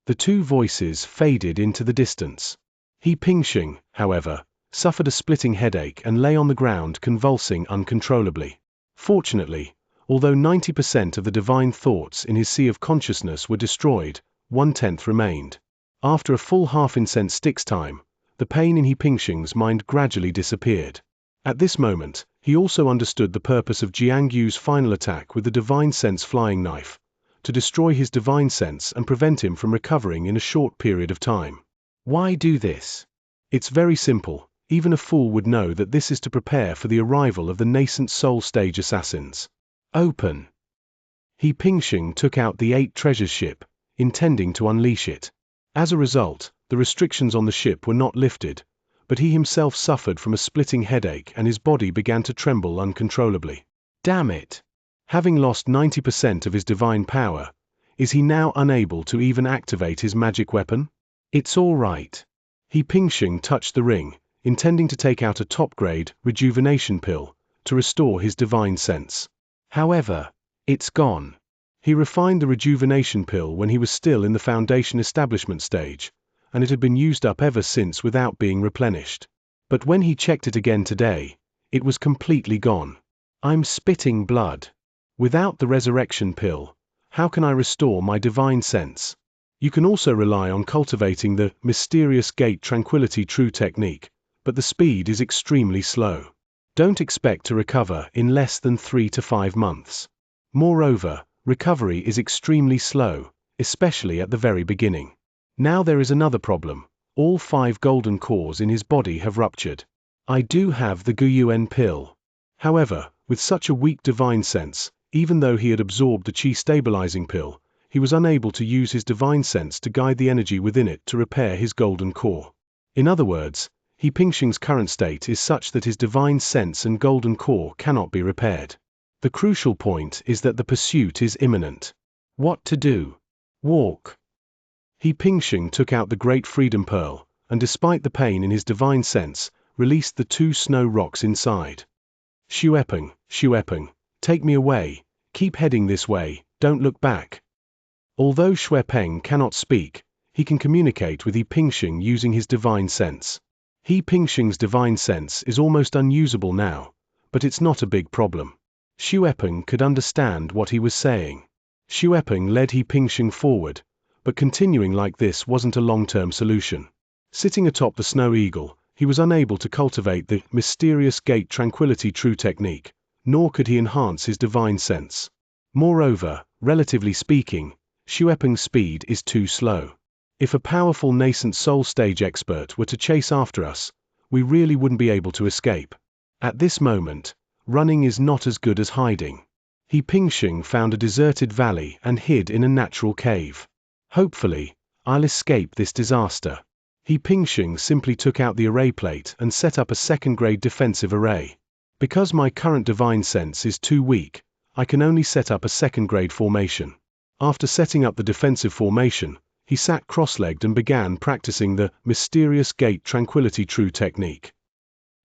The 2 voices faded into the distance. He Pingxing, however, suffered a splitting headache and lay on the ground convulsing uncontrollably. Fortunately, although 90% of the divine thoughts in his sea of consciousness were destroyed, 1/10 remained. After a full half-incense stick's time, the pain in He Pingxing's mind gradually disappeared. At this moment, he also understood the purpose of Jiangyu's final attack with the divine sense flying knife, to destroy his divine sense and prevent him from recovering in a short period of time. Why do this? It's very simple. Even a fool would know that this is to prepare for the arrival of the nascent soul stage assassins. Open. He Pingxing took out the 8 treasures ship, intending to unleash it. As a result, the restrictions on the ship were not lifted, but he himself suffered from a splitting headache and his body began to tremble uncontrollably. Damn it! Having lost 90% of his divine power, is he now unable to even activate his magic weapon? It's all right. He Pingxing touched the ring, intending to take out a top-grade rejuvenation pill to restore his divine sense. However, it's gone. He refined the rejuvenation pill when he was still in the foundation establishment stage, and it had been used up ever since without being replenished. But when he checked it again today, it was completely gone. I'm spitting blood. Without the resurrection pill, how can I restore my divine sense? You can also rely on cultivating the mysterious gate tranquility true technique, but the speed is extremely slow. Don't expect to recover in less than 3 to 5 months. Moreover, recovery is extremely slow, especially at the very beginning. Now there is another problem. All 5 golden cores in his body have ruptured. I do have the Guyuan pill. However, with such a weak divine sense, even though he had absorbed the Qi stabilizing pill, he was unable to use his divine sense to guide the energy within it to repair his golden core. In other words, He Pingxing's current state is such that his divine sense and golden core cannot be repaired. The crucial point is that the pursuit is imminent. What to do? Walk. He Pingxing took out the Great Freedom Pearl, and despite the pain in his divine sense, released the 2 snow rocks inside. Xuepeng, take me away, keep heading this way, don't look back. Although Xuepeng cannot speak, he can communicate with He Pingxing using his divine sense. He Pingxing's divine sense is almost unusable now, but it's not a big problem. Xuepeng could understand what he was saying. Xuepeng led He Pingxing forward, but continuing like this wasn't a long-term solution. Sitting atop the snow eagle, he was unable to cultivate the mysterious gate tranquility true technique, nor could he enhance his divine sense. Moreover, relatively speaking, Xuepeng's speed is too slow. If a powerful nascent soul stage expert were to chase after us, we really wouldn't be able to escape. At this moment, running is not as good as hiding. He Pingxing found a deserted valley and hid in a natural cave. Hopefully, I'll escape this disaster. He Pingxing simply took out the array plate and set up a second-grade defensive array. Because my current divine sense is too weak, I can only set up a second-grade formation. After setting up the defensive formation, he sat cross-legged and began practicing the mysterious gate tranquility true technique.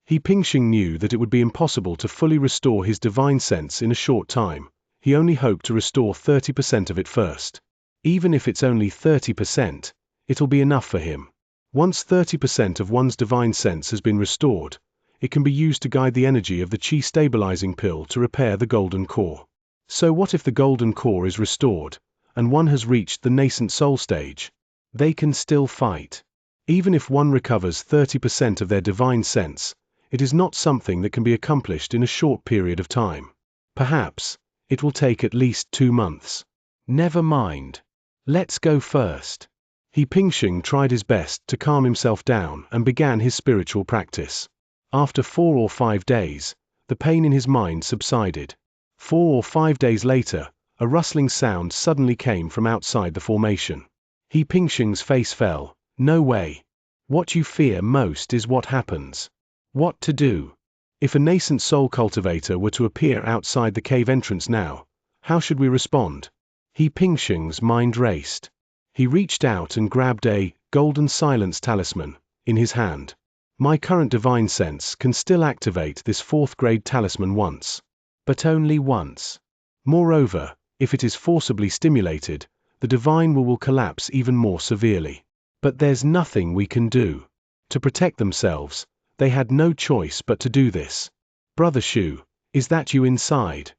He Pingxing knew that it would be impossible to fully restore his divine sense in a short time. He only hoped to restore 30% of it first. Even if it's only 30%, it'll be enough for him. Once 30% of one's divine sense has been restored, it can be used to guide the energy of the Qi stabilizing pill to repair the golden core. So what if the golden core is restored, and one has reached the nascent soul stage? They can still fight. Even if one recovers 30% of their divine sense, it is not something that can be accomplished in a short period of time. Perhaps, it will take at least 2 months. Never mind. Let's go first. He Pingxing tried his best to calm himself down and began his spiritual practice. After 4 or 5 days, the pain in his mind subsided. 4 or 5 days later, a rustling sound suddenly came from outside the formation. He Pingxing's face fell. No way. What you fear most is what happens. What to do? If a nascent soul cultivator were to appear outside the cave entrance now, how should we respond? He Pingxing's mind raced. He reached out and grabbed a golden silence talisman in his hand. My current divine sense can still activate this 4th-grade talisman once. But only once. Moreover, if it is forcibly stimulated, the divine will collapse even more severely. But there's nothing we can do. To protect themselves, they had no choice but to do this. Brother Shu, is that you inside?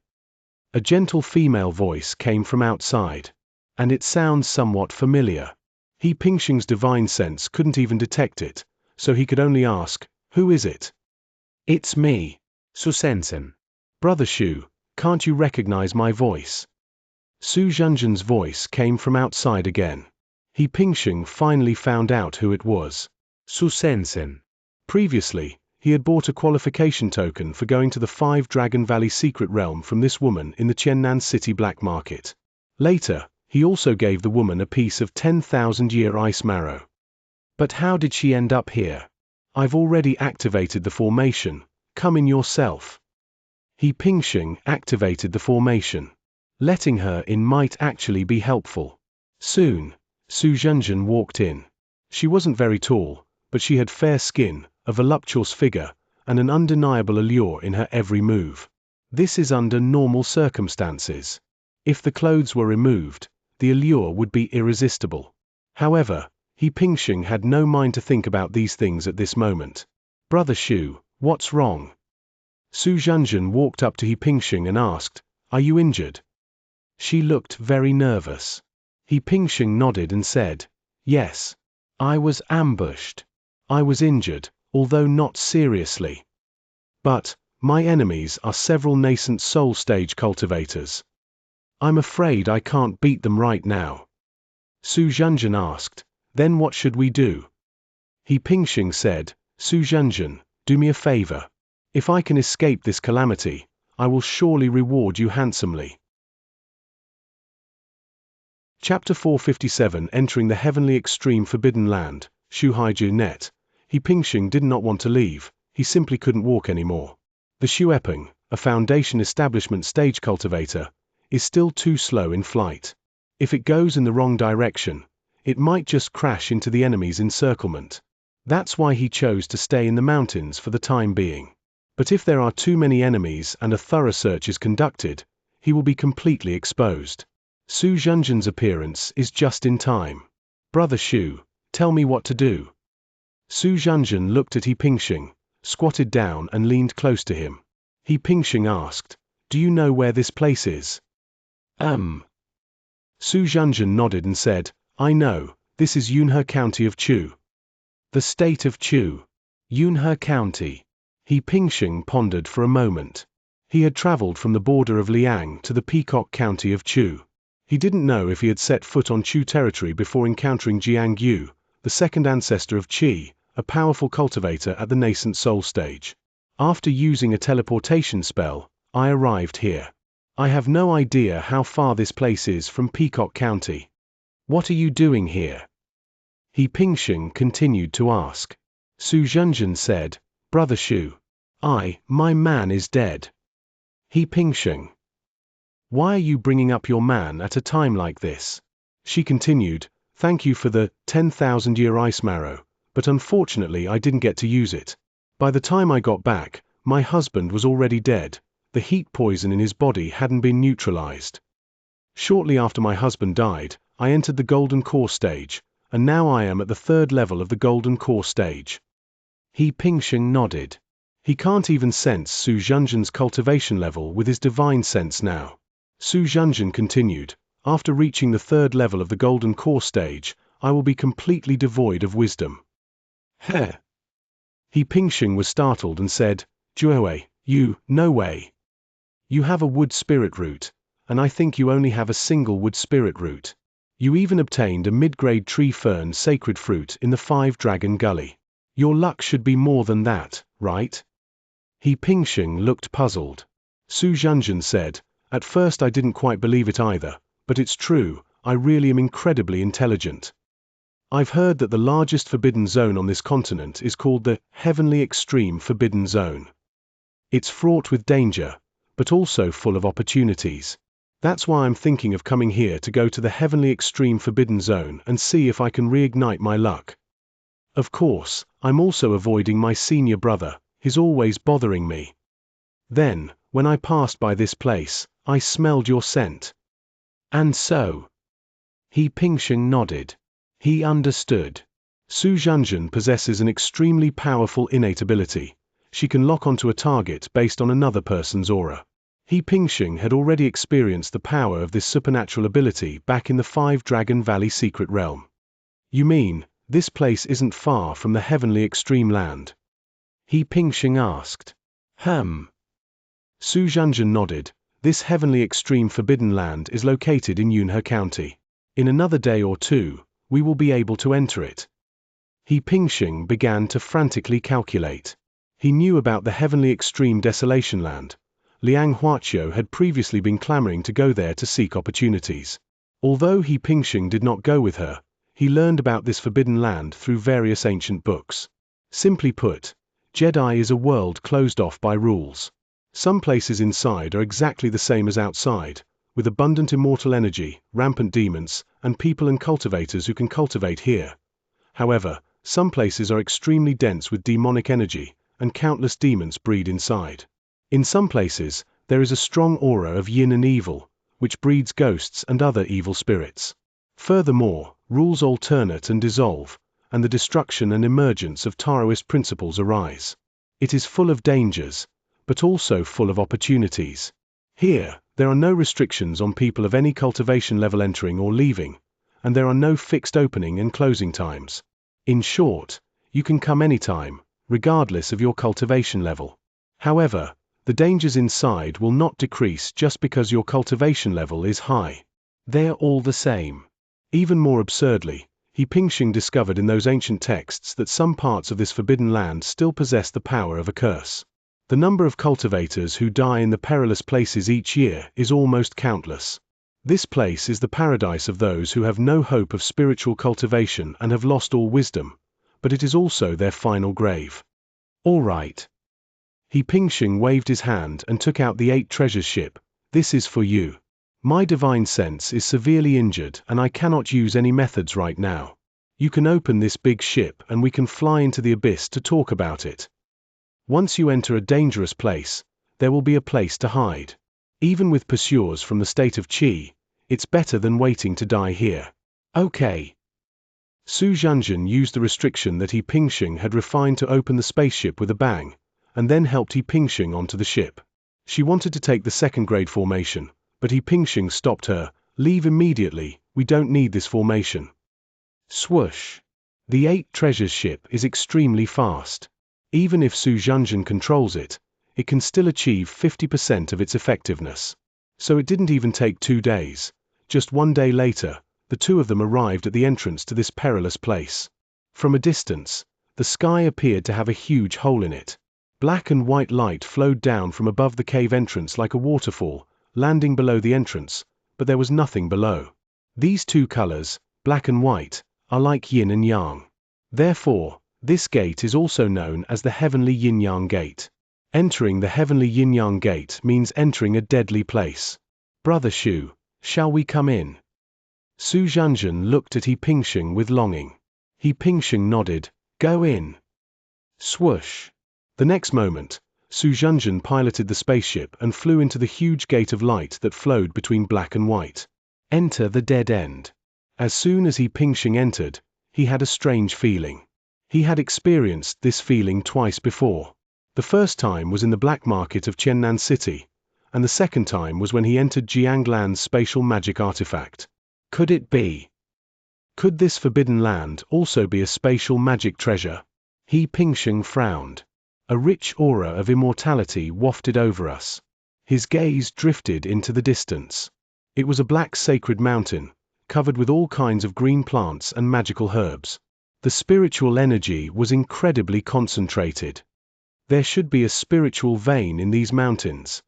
A gentle female voice came from outside. And it sounds somewhat familiar. He Pingxing's divine sense couldn't even detect it, so he could only ask, who is it? It's me, Su Sensen. Brother Shu, can't you recognize my voice? Su Zhenzhen's voice came from outside again. He Pingxing finally found out who it was. Su Sensen. Previously, he had bought a qualification token for going to the 5 Dragon Valley secret realm from this woman in the Qiannan City black market. Later, he also gave the woman a piece of 10,000-year ice marrow. But how did she end up here? I've already activated the formation. Come in yourself. He Pingxing activated the formation. Letting her in might actually be helpful. Soon, Su Zhenzhen walked in. She wasn't very tall, but she had fair skin, a voluptuous figure, and an undeniable allure in her every move. This is under normal circumstances. If the clothes were removed, the allure would be irresistible. However, He Pingxing had no mind to think about these things at this moment. Brother Shu, what's wrong? Su Zhenzhen walked up to He Pingxing and asked, are you injured? She looked very nervous. He Pingxing nodded and said, yes. I was ambushed. I was injured, although not seriously. But, my enemies are several nascent soul stage cultivators. I'm afraid I can't beat them right now. Su Zhenzhen asked, then what should we do? He Pingxing said, Su Zhenzhen, do me a favor. If I can escape this calamity, I will surely reward you handsomely. Chapter 457 Entering the Heavenly Extreme Forbidden Land, Shu Haiju Net. He Pingxing did not want to leave, he simply couldn't walk anymore. The Xuepeng, a Foundation Establishment stage cultivator, is still too slow in flight. If it goes in the wrong direction, it might just crash into the enemy's encirclement. That's why he chose to stay in the mountains for the time being. But if there are too many enemies and a thorough search is conducted, he will be completely exposed. Su Zhenjian's appearance is just in time. Brother Shu, tell me what to do. Su Zhenjian looked at He Pingxing, squatted down and leaned close to him. He Pingxing asked, do you know where this place is? Su Zhenjian nodded and said, I know, this is Yunhe County of Chu. The state of Chu. Yunhe County. He Pingxing pondered for a moment. He had traveled from the border of Liang to the Peacock County of Chu. He didn't know if he had set foot on Chu territory before encountering Jiangyu, the second ancestor of Qi, a powerful cultivator at the nascent soul stage. After using a teleportation spell, I arrived here. I have no idea how far this place is from Peacock County. What are you doing here? He Pingxing continued to ask. Su Zhenjian said, Brother Shu. My man is dead. He Pingxing. Why are you bringing up your man at a time like this? She continued, thank you for the 10,000-year ice marrow, but unfortunately I didn't get to use it. By the time I got back, my husband was already dead. The heat poison in his body hadn't been neutralized. Shortly after my husband died, I entered the Golden Core stage, and now I am at the 3rd level of the Golden Core stage. He Pingxing nodded. He can't even sense Su Zhenjian's cultivation level with his divine sense now. Su Zhenjian continued, after reaching the 3rd level of the Golden Core stage, I will be completely devoid of wisdom. Heh. He Pingxing was startled and said, Juewei, no way. You have a wood spirit root, and I think you only have a single wood spirit root. You even obtained a mid-grade tree fern sacred fruit in the 5-Dragon Gully. Your luck should be more than that, right? He Pingxing looked puzzled. Su Zhenjian said, at first I didn't quite believe it either, but it's true, I really am incredibly intelligent. I've heard that the largest forbidden zone on this continent is called the Heavenly Extreme Forbidden Zone. It's fraught with danger, but also full of opportunities. That's why I'm thinking of coming here to go to the Heavenly Extreme Forbidden Zone and see if I can reignite my luck. Of course, I'm also avoiding my senior brother, he's always bothering me. Then, when I passed by this place, I smelled your scent. And so? He Pingxing nodded. He understood. Su Zhenjian possesses an extremely powerful innate ability. She can lock onto a target based on another person's aura. He Pingxing had already experienced the power of this supernatural ability back in the 5-Dragon Valley secret realm. You mean, this place isn't far from the Heavenly Extreme Land? He Pingxing asked. Su Zhenjian nodded. This Heavenly Extreme Forbidden Land is located in Yunhe County. In another day or two, we will be able to enter it. He Pingxing began to frantically calculate. He knew about the Heavenly Extreme Desolation Land. Liang Huaqiu had previously been clamoring to go there to seek opportunities. Although He Pingxing did not go with her, he learned about this forbidden land through various ancient books. Simply put, Jedi is a world closed off by rules. Some places inside are exactly the same as outside, with abundant immortal energy, rampant demons, and people and cultivators who can cultivate here. However, some places are extremely dense with demonic energy, and countless demons breed inside. In some places, there is a strong aura of yin and evil, which breeds ghosts and other evil spirits. Furthermore, rules alternate and dissolve, and the destruction and emergence of Taoist principles arise. It is full of dangers, but also full of opportunities. Here, there are no restrictions on people of any cultivation level entering or leaving, and there are no fixed opening and closing times. In short, you can come anytime, regardless of your cultivation level. However, the dangers inside will not decrease just because your cultivation level is high. They're all the same. Even more absurdly, He Pingxing discovered in those ancient texts that some parts of this forbidden land still possess the power of a curse. The number of cultivators who die in the perilous places each year is almost countless. This place is the paradise of those who have no hope of spiritual cultivation and have lost all wisdom, but it is also their final grave. All right. He Pingxing waved his hand and took out the 8 treasures ship. This is for you. My divine sense is severely injured and I cannot use any methods right now. You can open this big ship and we can fly into the abyss to talk about it. Once you enter a dangerous place, there will be a place to hide. Even with pursuers from the state of Qi, It's better than waiting to die here. Okay. Su Xianxia used the restriction that He Pingxing had refined to open the spaceship with a bang, and then helped He Pingxing onto the ship. She wanted to take the second-grade formation, but He Pingxing stopped her. Leave immediately, we don't need this formation. Swoosh. The 8 treasures ship is extremely fast. Even if Su Xianxia controls it, it can still achieve 50% of its effectiveness. So it didn't even take 2 days. Just 1 day later, the two of them arrived at the entrance to this perilous place. From a distance, the sky appeared to have a huge hole in it. Black and white light flowed down from above the cave entrance like a waterfall, landing below the entrance, but there was nothing below. These two colors, black and white, are like yin and yang. Therefore, this gate is also known as the Heavenly Yin-Yang Gate. Entering the Heavenly Yin-Yang Gate means entering a deadly place. Brother Shu, shall we come in? Su Xianxia looked at He Pingxing with longing. He Pingxing nodded, go in. Swoosh. The next moment, Su Xianxia piloted the spaceship and flew into the huge gate of light that flowed between black and white. Enter the dead end. As soon as He Pingxing entered, he had a strange feeling. He had experienced this feeling twice before. The first time was in the black market of Qiannan City, and the second time was when he entered Jianglan's spatial magic artifact. Could it be? Could this forbidden land also be a spatial magic treasure? He Pingxing frowned. A rich aura of immortality wafted over us. His gaze drifted into the distance. It was a black sacred mountain, covered with all kinds of green plants and magical herbs. The spiritual energy was incredibly concentrated. There should be a spiritual vein in these mountains.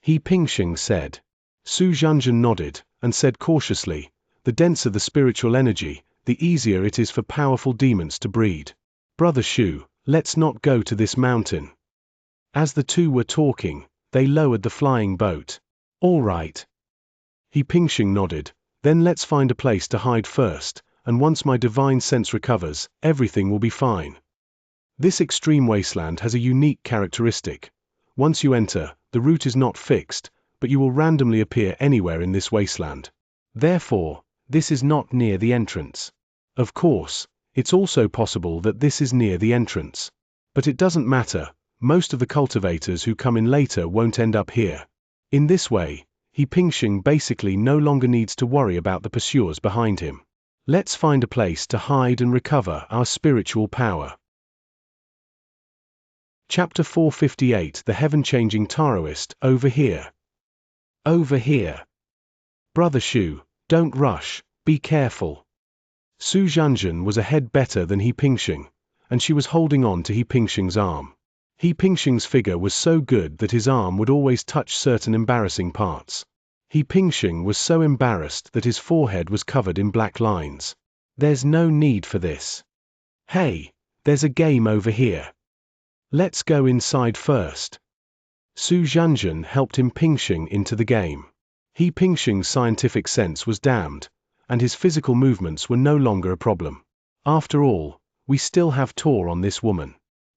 He Pingxing said. Su Xianxia nodded, and said cautiously, the denser the spiritual energy, the easier it is for powerful demons to breed. Brother Shu, let's not go to this mountain. As the two were talking, they lowered the flying boat. All right. He Pingxing nodded, then let's find a place to hide first, and once my divine sense recovers, everything will be fine. This extreme wasteland has a unique characteristic. Once you enter, the route is not fixed, but you will randomly appear anywhere in this wasteland. Therefore, this is not near the entrance. Of course, it's also possible that this is near the entrance. But it doesn't matter, most of the cultivators who come in later won't end up here. In this way, He Pingxing basically no longer needs to worry about the pursuers behind him. Let's find a place to hide and recover our spiritual power. Chapter 458 The Heaven-Changing Taoist, over here. Over here. Brother Shu, don't rush, be careful. Su Xianxia was a head better than He Pingxing, and she was holding on to He Pingxing's arm. He Pingxing's figure was so good that his arm would always touch certain embarrassing parts. He Pingxing was so embarrassed that his forehead was covered in black lines. There's no need for this. Hey, there's a game over here. Let's go inside first. Su Xianxia helped He Pingxing into the game. He Pingxing's scientific sense was damned, and his physical movements were no longer a problem. After all, we still have Tor on this woman.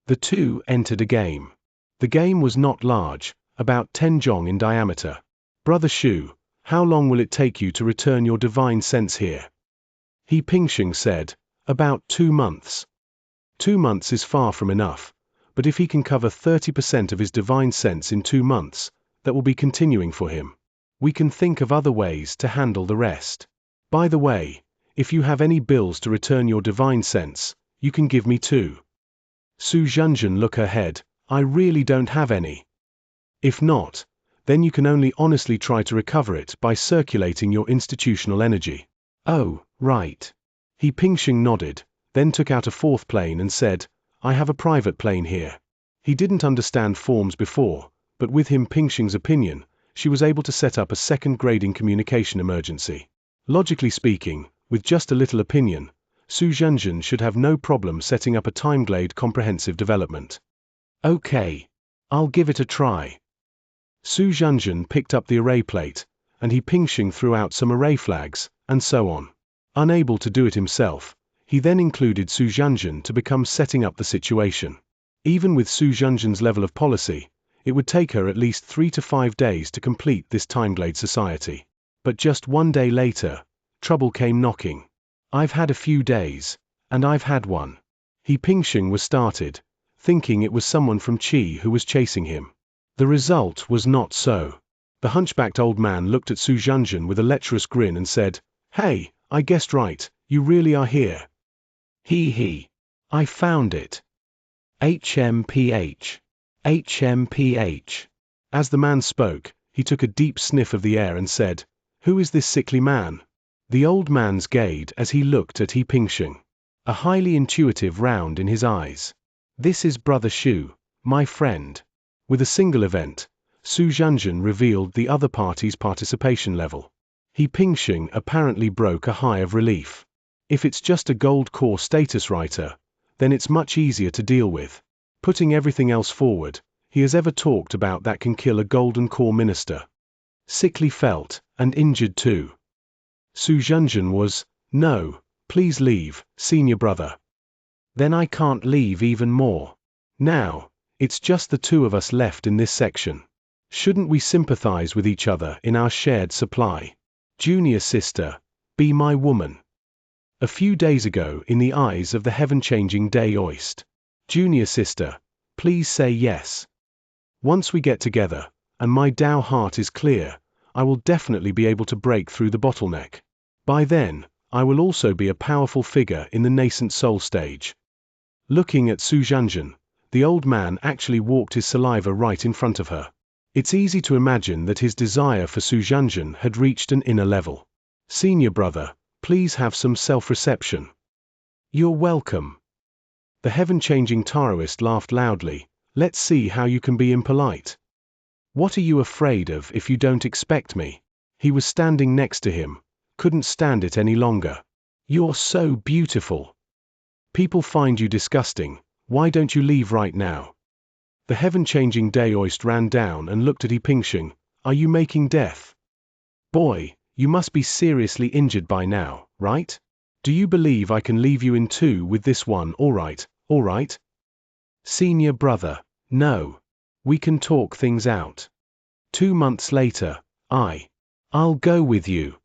The two entered a game. The game was not large, about 10 zhong in diameter. Brother Shu, how long will it take you to return your divine sense here? He Pingxing said, about 2 months. 2 months is far from enough, but if he can cover 30% of his divine sense in 2 months, that will be continuing for him. We can think of other ways to handle the rest. By the way, if you have any bills to return your divine sense, you can give me too. Su Xianxia looked ahead, I really don't have any. If not, then you can only honestly try to recover it by circulating your institutional energy. Oh, right. He Pingxing nodded, then took out a 4th plane and said, I have a private plane here. He didn't understand forms before, but with He Pingxing's opinion, she was able to set up a second grading communication emergency. Logically speaking, with just a little opinion, Su Xianxia should have no problem setting up a time-glade comprehensive development. Okay. I'll give it a try. Su Xianxia picked up the array plate, and He Pingxing threw out some array flags, and so on. Unable to do it himself, he then included Su Xianxia to become setting up the situation. Even with Su Xianxia's level of policy, it would take her at least 3 to 5 days to complete this time-glade society. But just one day later, trouble came knocking. I've had a few days, and I've had one. He Pingxing was started, thinking it was someone from Qi who was chasing him. The result was not so. The hunchbacked old man looked at Su Zhanzhan with a lecherous grin and said, "Hey, I guessed right, you really are here. He. I found it. HMPH. HMPH. As the man spoke, he took a deep sniff of the air and said, "Who is this sickly man?" The old man's gayed as he looked at He Pingxing. A highly intuitive round in his eyes. "This is Brother Shu, my friend." With a single event, Su Zhanzhan revealed the other party's participation level. He Pingxing apparently broke a high of relief. If it's just a gold core status writer, then it's much easier to deal with. Putting everything else forward, he has ever talked about that can kill a golden core minister. Sickly felt, and injured too. Su Zhanzhan was, "No, please leave, senior brother." "Then I can't leave even more. Now, it's just the two of us left in this section. Shouldn't we sympathize with each other in our shared supply? Junior sister, be my woman." A few days ago in the eyes of the heaven-changing Daoist. "Junior sister, please say yes. Once we get together, and my Dao heart is clear, I will definitely be able to break through the bottleneck. By then, I will also be a powerful figure in the nascent soul stage." Looking at Su Zhanzhan, the old man actually walked his saliva right in front of her. It's easy to imagine that his desire for Su Zhanzhan had reached an inner level. "Senior brother, please have some self-reception." "You're welcome." The heaven-changing Taoist laughed loudly. "Let's see how you can be impolite. What are you afraid of if you don't expect me?" He was standing next to him, couldn't stand it any longer. "You're so beautiful. People find you disgusting, why don't you leave right now?" The heaven-changing Daoist ran down and looked at He Pingxing. "Are you making death? Boy, you must be seriously injured by now, right? Do you believe I can leave you in two with this one? All right. Senior brother, no. We can talk things out. 2 months later, I'll go with you."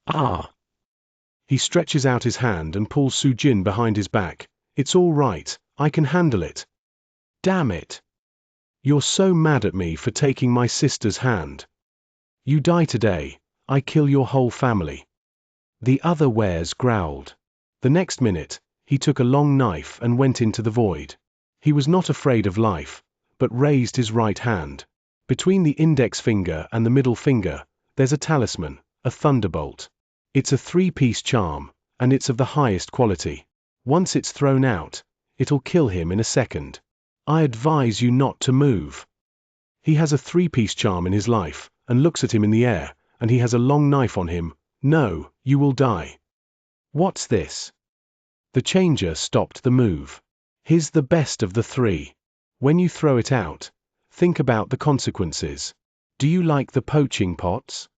"Ah." He stretches out his hand and pulls Su Jin behind his back. "It's all right, I can handle it." "Damn it. You're so mad at me for taking my sister's hand. You die today, I kill your whole family." The other wares growled. The next minute, he took a long knife and went into the void. He was not afraid of life, but raised his right hand. Between the index finger and the middle finger, there's a talisman, a thunderbolt. It's a 3-piece charm, and it's of the highest quality. Once it's thrown out, it'll kill him in a second. I advise you not to move. He has a 3-piece charm in his life, and looks at him in the air, and he has a long knife on him. "No, you will die." "What's this?" The changer stopped the move. "He's the best of the 3. When you throw it out, think about the consequences. Do you like the poaching pots?"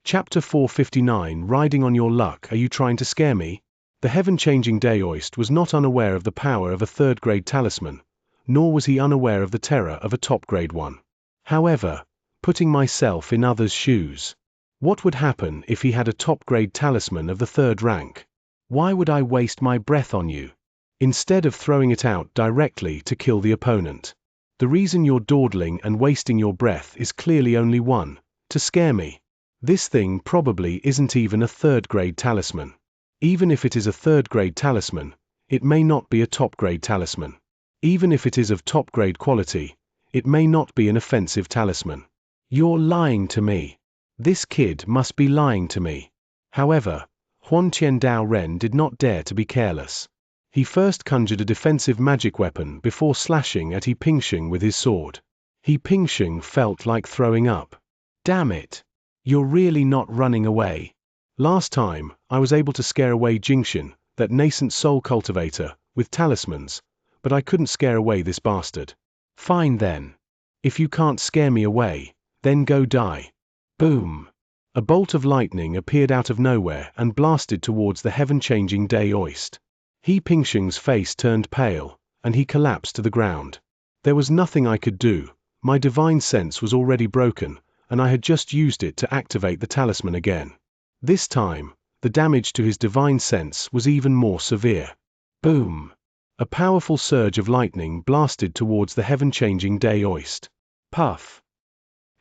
Chapter 459. Riding on your luck. Are you trying to scare me? The heaven-changing Daoist was not unaware of the power of a 3rd-grade talisman, nor was he unaware of the terror of a top-grade one. However, putting myself in others' shoes, what would happen if he had a top-grade talisman of the 3rd rank? Why would I waste my breath on you, instead of throwing it out directly to kill the opponent? The reason you're dawdling and wasting your breath is clearly only one: to scare me. This thing probably isn't even a 3rd-grade talisman. Even if it is a 3rd-grade talisman, it may not be a top-grade talisman. Even if it is of top-grade quality, it may not be an offensive talisman. You're lying to me. This kid must be lying to me. However, Huan Tiandao Ren did not dare to be careless. He first conjured a defensive magic weapon before slashing at He Pingxing with his sword. He Pingxing felt like throwing up. "Damn it. You're really not running away." Last time, I was able to scare away Jingxin, that nascent soul cultivator, with talismans, but I couldn't scare away this bastard. Fine then. If you can't scare me away, then go die. Boom. A bolt of lightning appeared out of nowhere and blasted towards the heaven-changing Daoist. He Pingxing's face turned pale, and he collapsed to the ground. There was nothing I could do, my divine sense was already broken, and I had just used it to activate the talisman again. This time, the damage to his divine sense was even more severe. Boom! A powerful surge of lightning blasted towards the heaven-changing Daoist. Puff!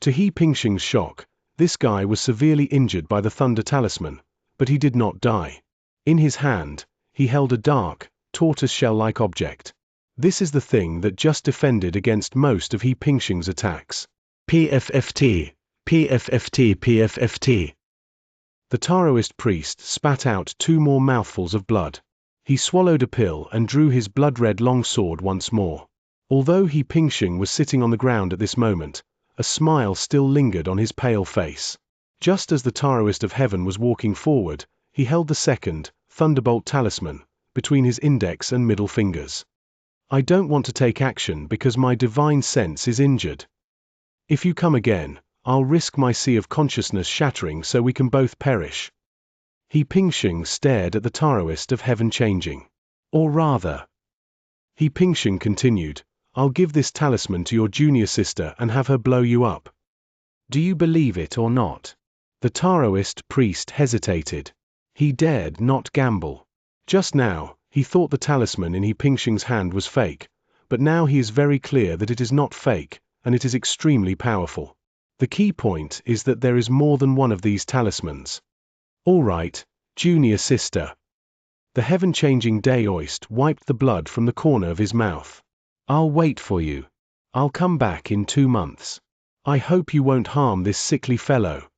To He Pingxing's shock, this guy was severely injured by the thunder talisman, but he did not die. In his hand, he held a dark, tortoise-shell-like object. This is the thing that just defended against most of He Pingxing's attacks. PFFT, PFFT, PFFT. The Taoist priest spat out 2 more mouthfuls of blood. He swallowed a pill and drew his blood-red long sword once more. Although He Pingxing was sitting on the ground at this moment, a smile still lingered on his pale face. Just as the Taoist of heaven was walking forward, he held the second, thunderbolt talisman, between his index and middle fingers. I don't want to take action because my divine sense is injured. If you come again, I'll risk my sea of consciousness shattering so we can both perish. He Pingxing stared at the Taoist of heaven changing. Or rather, He Pingxing continued, I'll give this talisman to your junior sister and have her blow you up. Do you believe it or not? The Taoist priest hesitated. He dared not gamble. Just now, he thought the talisman in He Pingxing's hand was fake, but now he is very clear that it is not fake, and it is extremely powerful. The key point is that there is more than one of these talismans. All right, junior sister. The heaven-changing Daoist wiped the blood from the corner of his mouth. I'll wait for you. I'll come back in 2 months. I hope you won't harm this sickly fellow.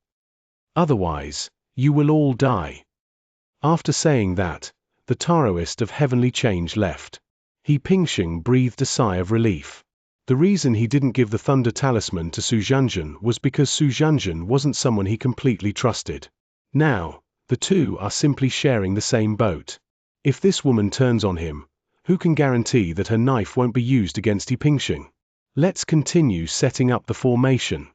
Otherwise, you will all die. After saying that, the Taoist of heavenly change left. He Pingxing breathed a sigh of relief. The reason he didn't give the thunder talisman to Su Xianxia was because Su Xianxia wasn't someone he completely trusted. Now, the two are simply sharing the same boat. If this woman turns on him, who can guarantee that her knife won't be used against He Pingxing? Let's continue setting up the formation.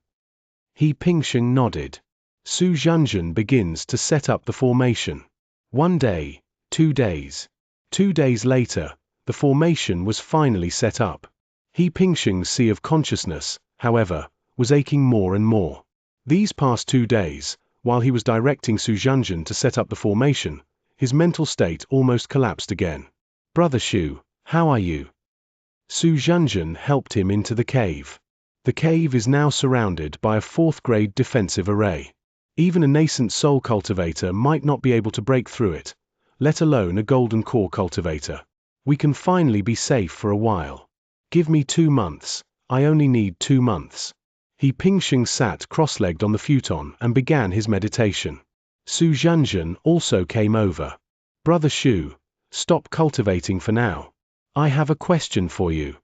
He Pingxing nodded. Su Xianxia begins to set up the formation. 1 day, 2 days. 2 days later, the formation was finally set up. He Pingxing's sea of consciousness, however, was aching more and more. These past 2 days, while he was directing Su Xianxia to set up the formation, his mental state almost collapsed again. Brother Shu, how are you? Su Xianxia helped him into the cave. The cave is now surrounded by a 4th-grade defensive array. Even a nascent soul cultivator might not be able to break through it, let alone a golden core cultivator. We can finally be safe for a while. Give me 2 months, I only need 2 months. He Pingxing sat cross-legged on the futon and began his meditation. Su Xianxia also came over. Brother Shu, stop cultivating for now. I have a question for you.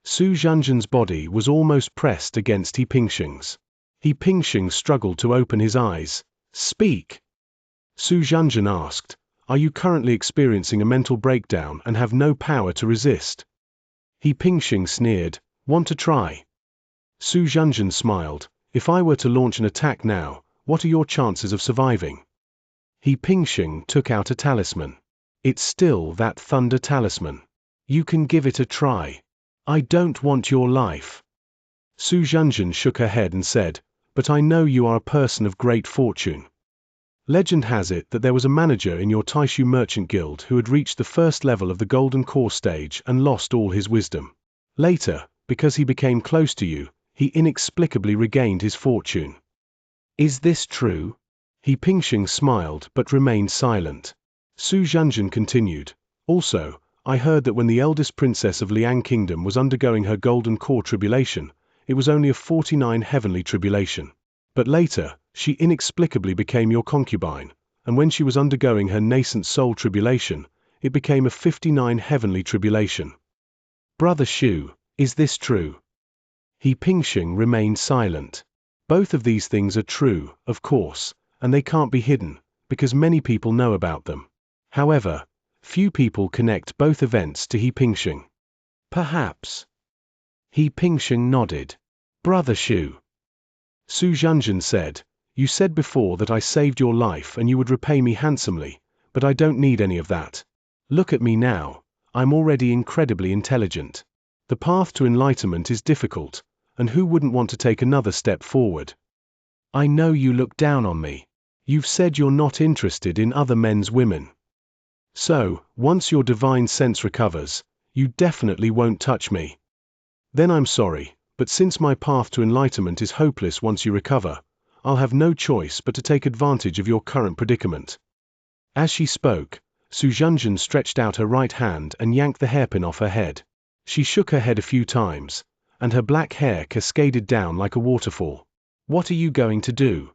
Su Xianxia's body was almost pressed against He Pingxing's. He Pingxing struggled to open his eyes. Speak. Su Xianxia asked, are you currently experiencing a mental breakdown and have no power to resist? He Pingxing sneered, want to try? Su Xianxia smiled, if I were to launch an attack now, what are your chances of surviving? He Pingxing took out a talisman. It's still that thunder talisman. You can give it a try. I don't want your life. Su Xianxia shook her head and said, but I know you are a person of great fortune. Legend has it that there was a manager in your Taishu merchant guild who had reached the 1st level of the golden core stage and lost all his wisdom. Later, because he became close to you, he inexplicably regained his fortune. Is this true? He Pingxing smiled but remained silent. Su Xianxia continued, also, I heard that when the eldest princess of Liang Kingdom was undergoing her golden core tribulation, it was only a 49 heavenly tribulation. But later, she inexplicably became your concubine, and when she was undergoing her nascent soul tribulation, it became a 59 heavenly tribulation. Brother Shu, is this true? He Pingxing remained silent. Both of these things are true, of course, and they can't be hidden, because many people know about them. However, few people connect both events to He Pingxing. Perhaps. He Pingxing nodded. Brother Shu. Su Xianxia said, you said before that I saved your life and you would repay me handsomely, but I don't need any of that. Look at me now, I'm already incredibly intelligent. The path to enlightenment is difficult, and who wouldn't want to take another step forward? I know you look down on me. You've said you're not interested in other men's women. So, once your divine sense recovers, you definitely won't touch me. Then I'm sorry, but since my path to enlightenment is hopeless once you recover, I'll have no choice but to take advantage of your current predicament. As she spoke, Xianxia stretched out her right hand and yanked the hairpin off her head. She shook her head a few times, and her black hair cascaded down like a waterfall. What are you going to do?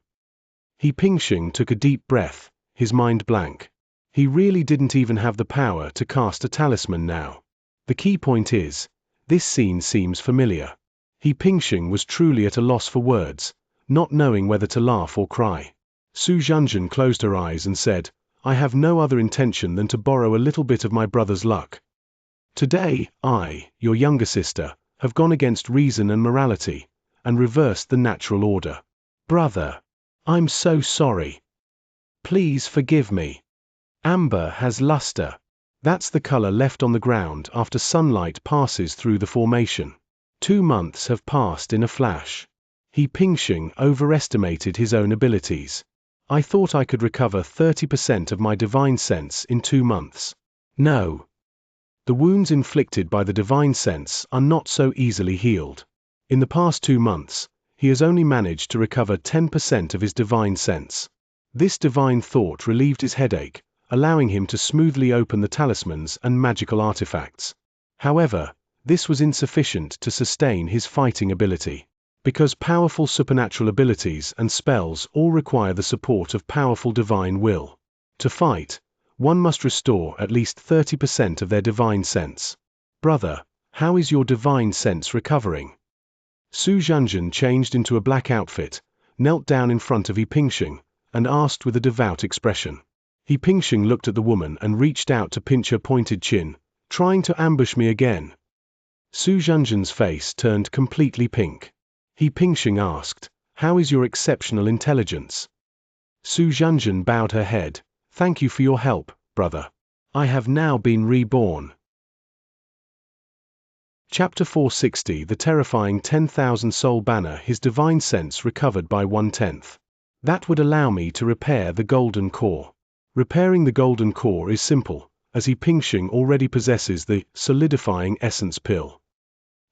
He Pingxing took a deep breath, his mind blank. He really didn't even have the power to cast a talisman now. The key point is, this scene seems familiar. He Pingxing was truly at a loss for words, not knowing whether to laugh or cry. Xianxia closed her eyes and said, I have no other intention than to borrow a little bit of my brother's luck. Today, I, your younger sister, have gone against reason and morality, and reversed the natural order. Brother, I'm so sorry. Please forgive me. Amber has luster. That's the color left on the ground after sunlight passes through the formation. 2 months have passed in a flash. He Pingxing overestimated his own abilities. I thought I could recover 30% of my divine sense in 2 months. No. The wounds inflicted by the divine sense are not so easily healed. In the past 2 months, he has only managed to recover 10% of his divine sense. This divine thought relieved his headache, allowing him to smoothly open the talismans and magical artifacts. However, this was insufficient to sustain his fighting ability. Because powerful supernatural abilities and spells all require the support of powerful divine will. To fight, one must restore at least 30% of their divine sense. Brother, how is your divine sense recovering? Xianxia changed into a black outfit, knelt down in front of He Pingxing, and asked with a devout expression. He Pingxing looked at the woman and reached out to pinch her pointed chin, trying to ambush me again. Xianxia's face turned completely pink. He Pingxing asked, how is your exceptional intelligence? Xianxia bowed her head, thank you for your help, brother. I have now been reborn. Chapter 460 The terrifying 10,000 soul banner. His divine sense recovered by 1/10. That would allow me to repair the golden core. Repairing the golden core is simple, as He Pingxing already possesses the solidifying essence pill.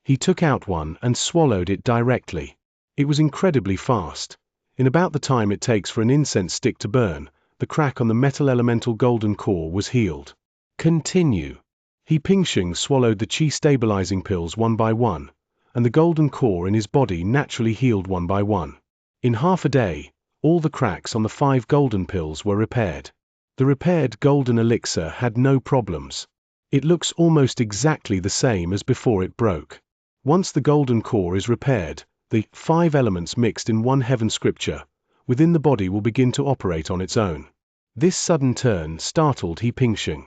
He took out one and swallowed it directly. It was incredibly fast. In about the time it takes for an incense stick to burn, the crack on the metal elemental golden core was healed. Continue. He Pingxing swallowed the chi stabilizing pills one by one, and the golden core in his body naturally healed one by one. In half a day, all the cracks on the 5 golden pills were repaired. The repaired golden elixir had no problems. It looks almost exactly the same as before it broke. Once the golden core is repaired, the 5 elements mixed in one heaven scripture within the body will begin to operate on its own. This sudden turn startled He Pingxing.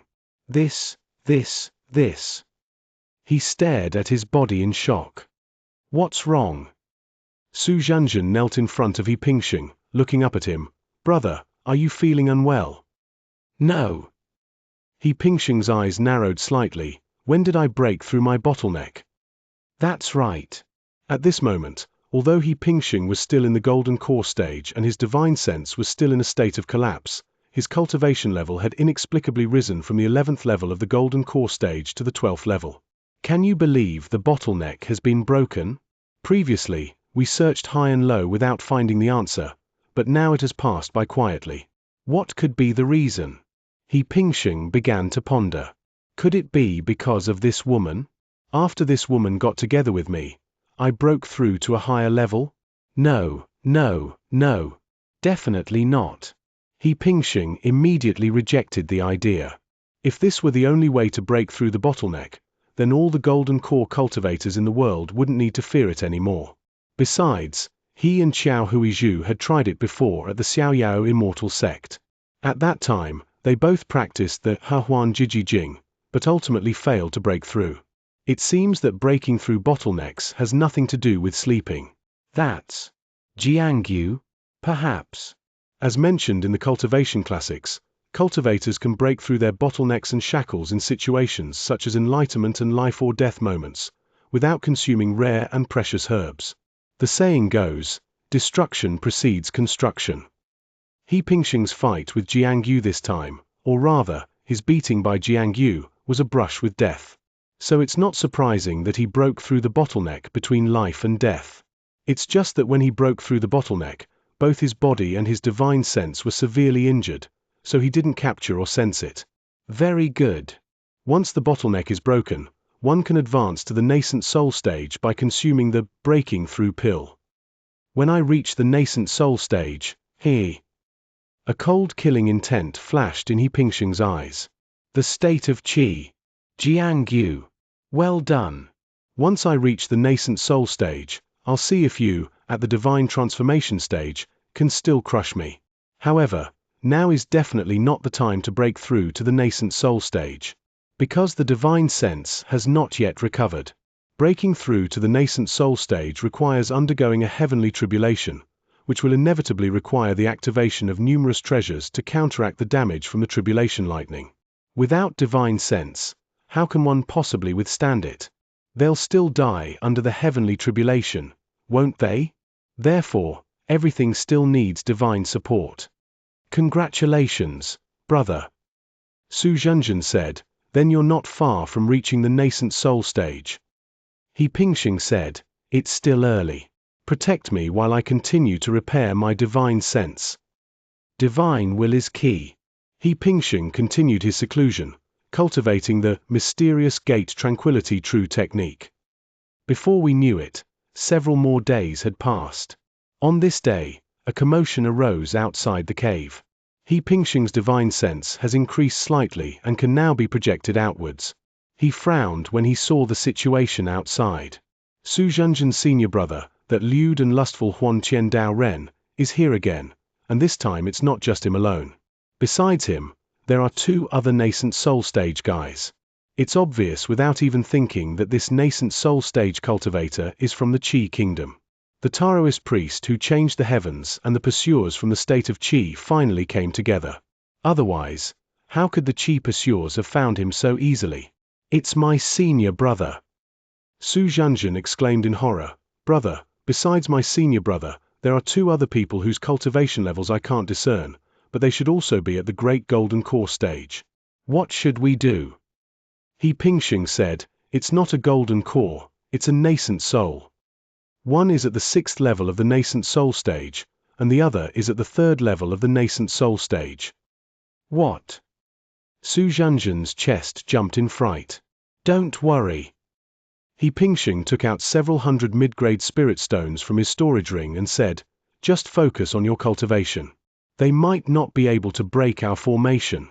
This. He stared at his body in shock. What's wrong? Xianxia knelt in front of He Pingxing, looking up at him. Brother, are you feeling unwell? No. He Pingxing's eyes narrowed slightly. When did I break through my bottleneck? That's right. At this moment, although He Pingxing was still in the golden core stage and his divine sense was still in a state of collapse, his cultivation level had inexplicably risen from the 11th level of the golden core stage to the 12th level. Can you believe the bottleneck has been broken? Previously, we searched high and low without finding the answer, but now it has passed by quietly. What could be the reason? He Pingxing began to ponder. Could it be because of this woman? After this woman got together with me, I broke through to a higher level? No. Definitely not. He Pingxing immediately rejected the idea. If this were the only way to break through the bottleneck, then all the golden core cultivators in the world wouldn't need to fear it anymore. Besides, he and Xiao Huizhu had tried it before at the Xiaoyao immortal sect. At that time, they both practiced the Hehuan Jiji Jing, but ultimately failed to break through. It seems that breaking through bottlenecks has nothing to do with sleeping. That's Jiangyu? Perhaps. As mentioned in the cultivation classics, cultivators can break through their bottlenecks and shackles in situations such as enlightenment and life or death moments, without consuming rare and precious herbs. The saying goes, Destruction precedes construction. He Pingxing's fight with Jiangyu this time, or rather, his beating by Jiangyu, was a brush with death. So it's not surprising that he broke through the bottleneck between life and death. It's just that when he broke through the bottleneck, both his body and his divine sense were severely injured, so he didn't capture or sense it. Very good. Once the bottleneck is broken, one can advance to the nascent soul stage by consuming the breaking through pill. When I reach the nascent soul stage, a cold killing intent flashed in He Pingxing's eyes. The state of Qi. Jiangyu. Well done. Once I reach the nascent soul stage, I'll see if you, at the divine transformation stage, can still crush me. However, now is definitely not the time to break through to the nascent soul stage. Because the divine sense has not yet recovered. Breaking through to the nascent soul stage requires undergoing a heavenly tribulation, which will inevitably require the activation of numerous treasures to counteract the damage from the tribulation lightning. Without divine sense, how can one possibly withstand it? They'll still die under the heavenly tribulation, won't they? Therefore, everything still needs divine support. Congratulations, brother. Su Zhenjin said, then you're not far from reaching the nascent soul stage. He Pingxing said, it's still early. Protect me while I continue to repair my divine sense. Divine will is key. He Pingxing continued his seclusion, cultivating the mysterious gate tranquility true technique. Before we knew it, several more days had passed. On this day, a commotion arose outside the cave. He Pingxing's divine sense has increased slightly and can now be projected outwards. He frowned when he saw the situation outside. Su Zhenjin's senior brother, that lewd and lustful Huan Qian Dao Ren, is here again, and this time it's not just him alone. Besides him, there are two other nascent soul stage guys. It's obvious without even thinking that this nascent soul stage cultivator is from the Qi kingdom. The Taoist priest who changed the heavens and the pursuers from the state of Qi finally came together. Otherwise, how could the Qi pursuers have found him so easily? It's my senior brother. Su Zhenjin exclaimed in horror, brother, besides my senior brother, there are two other people whose cultivation levels I can't discern, but they should also be at the Great Golden Core stage. What should we do? He Pingxing said, it's not a golden core, it's a nascent soul. One is at the 6th level of the nascent soul stage, and the other is at the 3rd level of the nascent soul stage. What? Su Zhenjin's chest jumped in fright. Don't worry. He Pingxing took out several hundred mid-grade spirit stones from his storage ring and said, just focus on your cultivation. They might not be able to break our formation.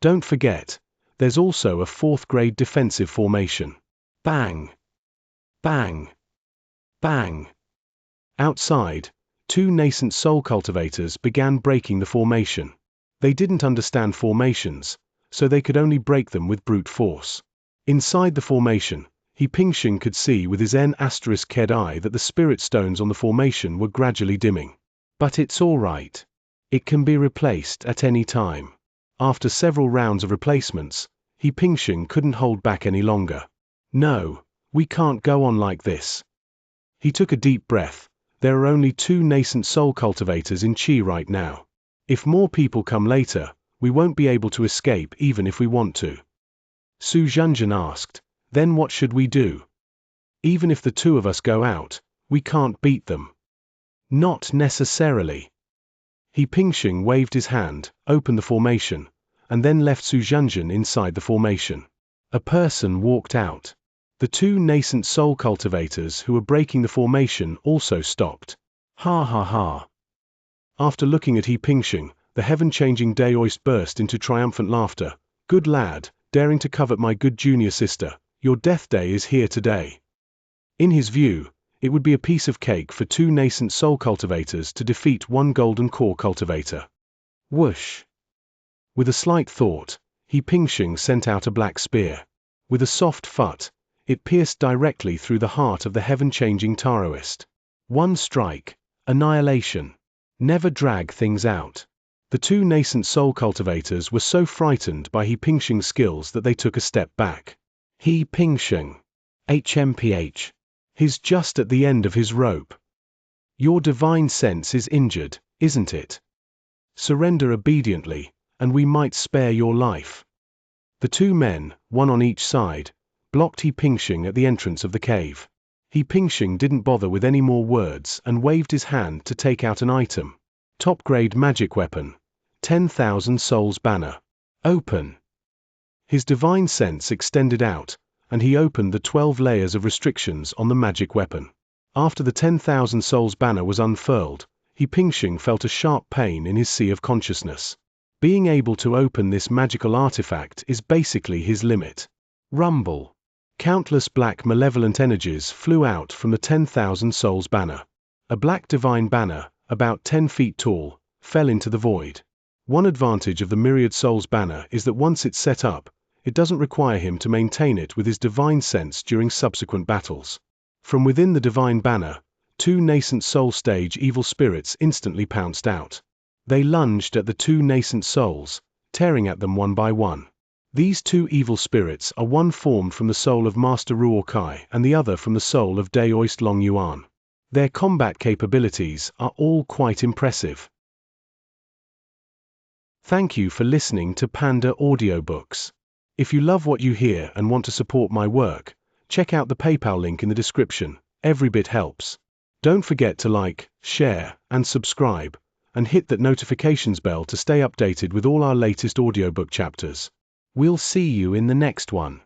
Don't forget, there's also a 4th grade defensive formation. Bang! Bang! Bang! Outside, two nascent soul cultivators began breaking the formation. They didn't understand formations, so they could only break them with brute force. Inside the formation, He Pingxing could see with his N***ked eye that the spirit stones on the formation were gradually dimming. But it's all right. It can be replaced at any time. After several rounds of replacements, He Pingxing couldn't hold back any longer. No, we can't go on like this. He took a deep breath. There are only two nascent soul cultivators in Qi right now. If more people come later, we won't be able to escape even if we want to. Su Zhenjin asked, then what should we do? Even if the two of us go out, we can't beat them. Not necessarily. He Pingxing waved his hand, opened the formation, and then left Su Zhenjin inside the formation. A person walked out. The two nascent soul cultivators who were breaking the formation also stopped. Ha ha ha. After looking at He Pingxing, the heaven-changing Daoist burst into triumphant laughter. Good lad, daring to covet my good junior sister, your death day is here today. In his view, it would be a piece of cake for two nascent soul cultivators to defeat one golden core cultivator. Whoosh. With a slight thought, He Pingxing sent out a black spear. With a soft phut, it pierced directly through the heart of the heaven-changing Taoist. One strike, annihilation. Never drag things out. The two nascent soul cultivators were so frightened by He Pingxing's skills that they took a step back. He Pingxing. HMPH. He's just at the end of his rope. Your divine sense is injured, isn't it? Surrender obediently, and we might spare your life. The two men, one on each side, blocked He Pingxing at the entrance of the cave. He Pingxing didn't bother with any more words and waved his hand to take out an item. Top-grade magic weapon. 10,000 souls banner. Open. His divine sense extended out, and he opened the 12 layers of restrictions on the magic weapon. After the 10,000 souls banner was unfurled, He Pingxing felt a sharp pain in his sea of consciousness. Being able to open this magical artifact is basically his limit. Rumble. Countless black malevolent energies flew out from the 10,000 souls banner. A black divine banner, about 10 feet tall, fell into the void. One advantage of the myriad souls banner is that once it's set up, it doesn't require him to maintain it with his divine sense during subsequent battles. From within the divine banner, 2 nascent soul stage evil spirits instantly pounced out. They lunged at the 2 nascent souls, tearing at them one by one. These 2 evil spirits are one formed from the soul of Master Ruo Kai and the other from the soul of Daoist Long Yuan. Their combat capabilities are all quite impressive. Thank you for listening to Panda Audiobooks. If you love what you hear and want to support my work, check out the PayPal link in the description. Every bit helps. Don't forget to like, share, and subscribe, and hit that notifications bell to stay updated with all our latest audiobook chapters. We'll see you in the next one.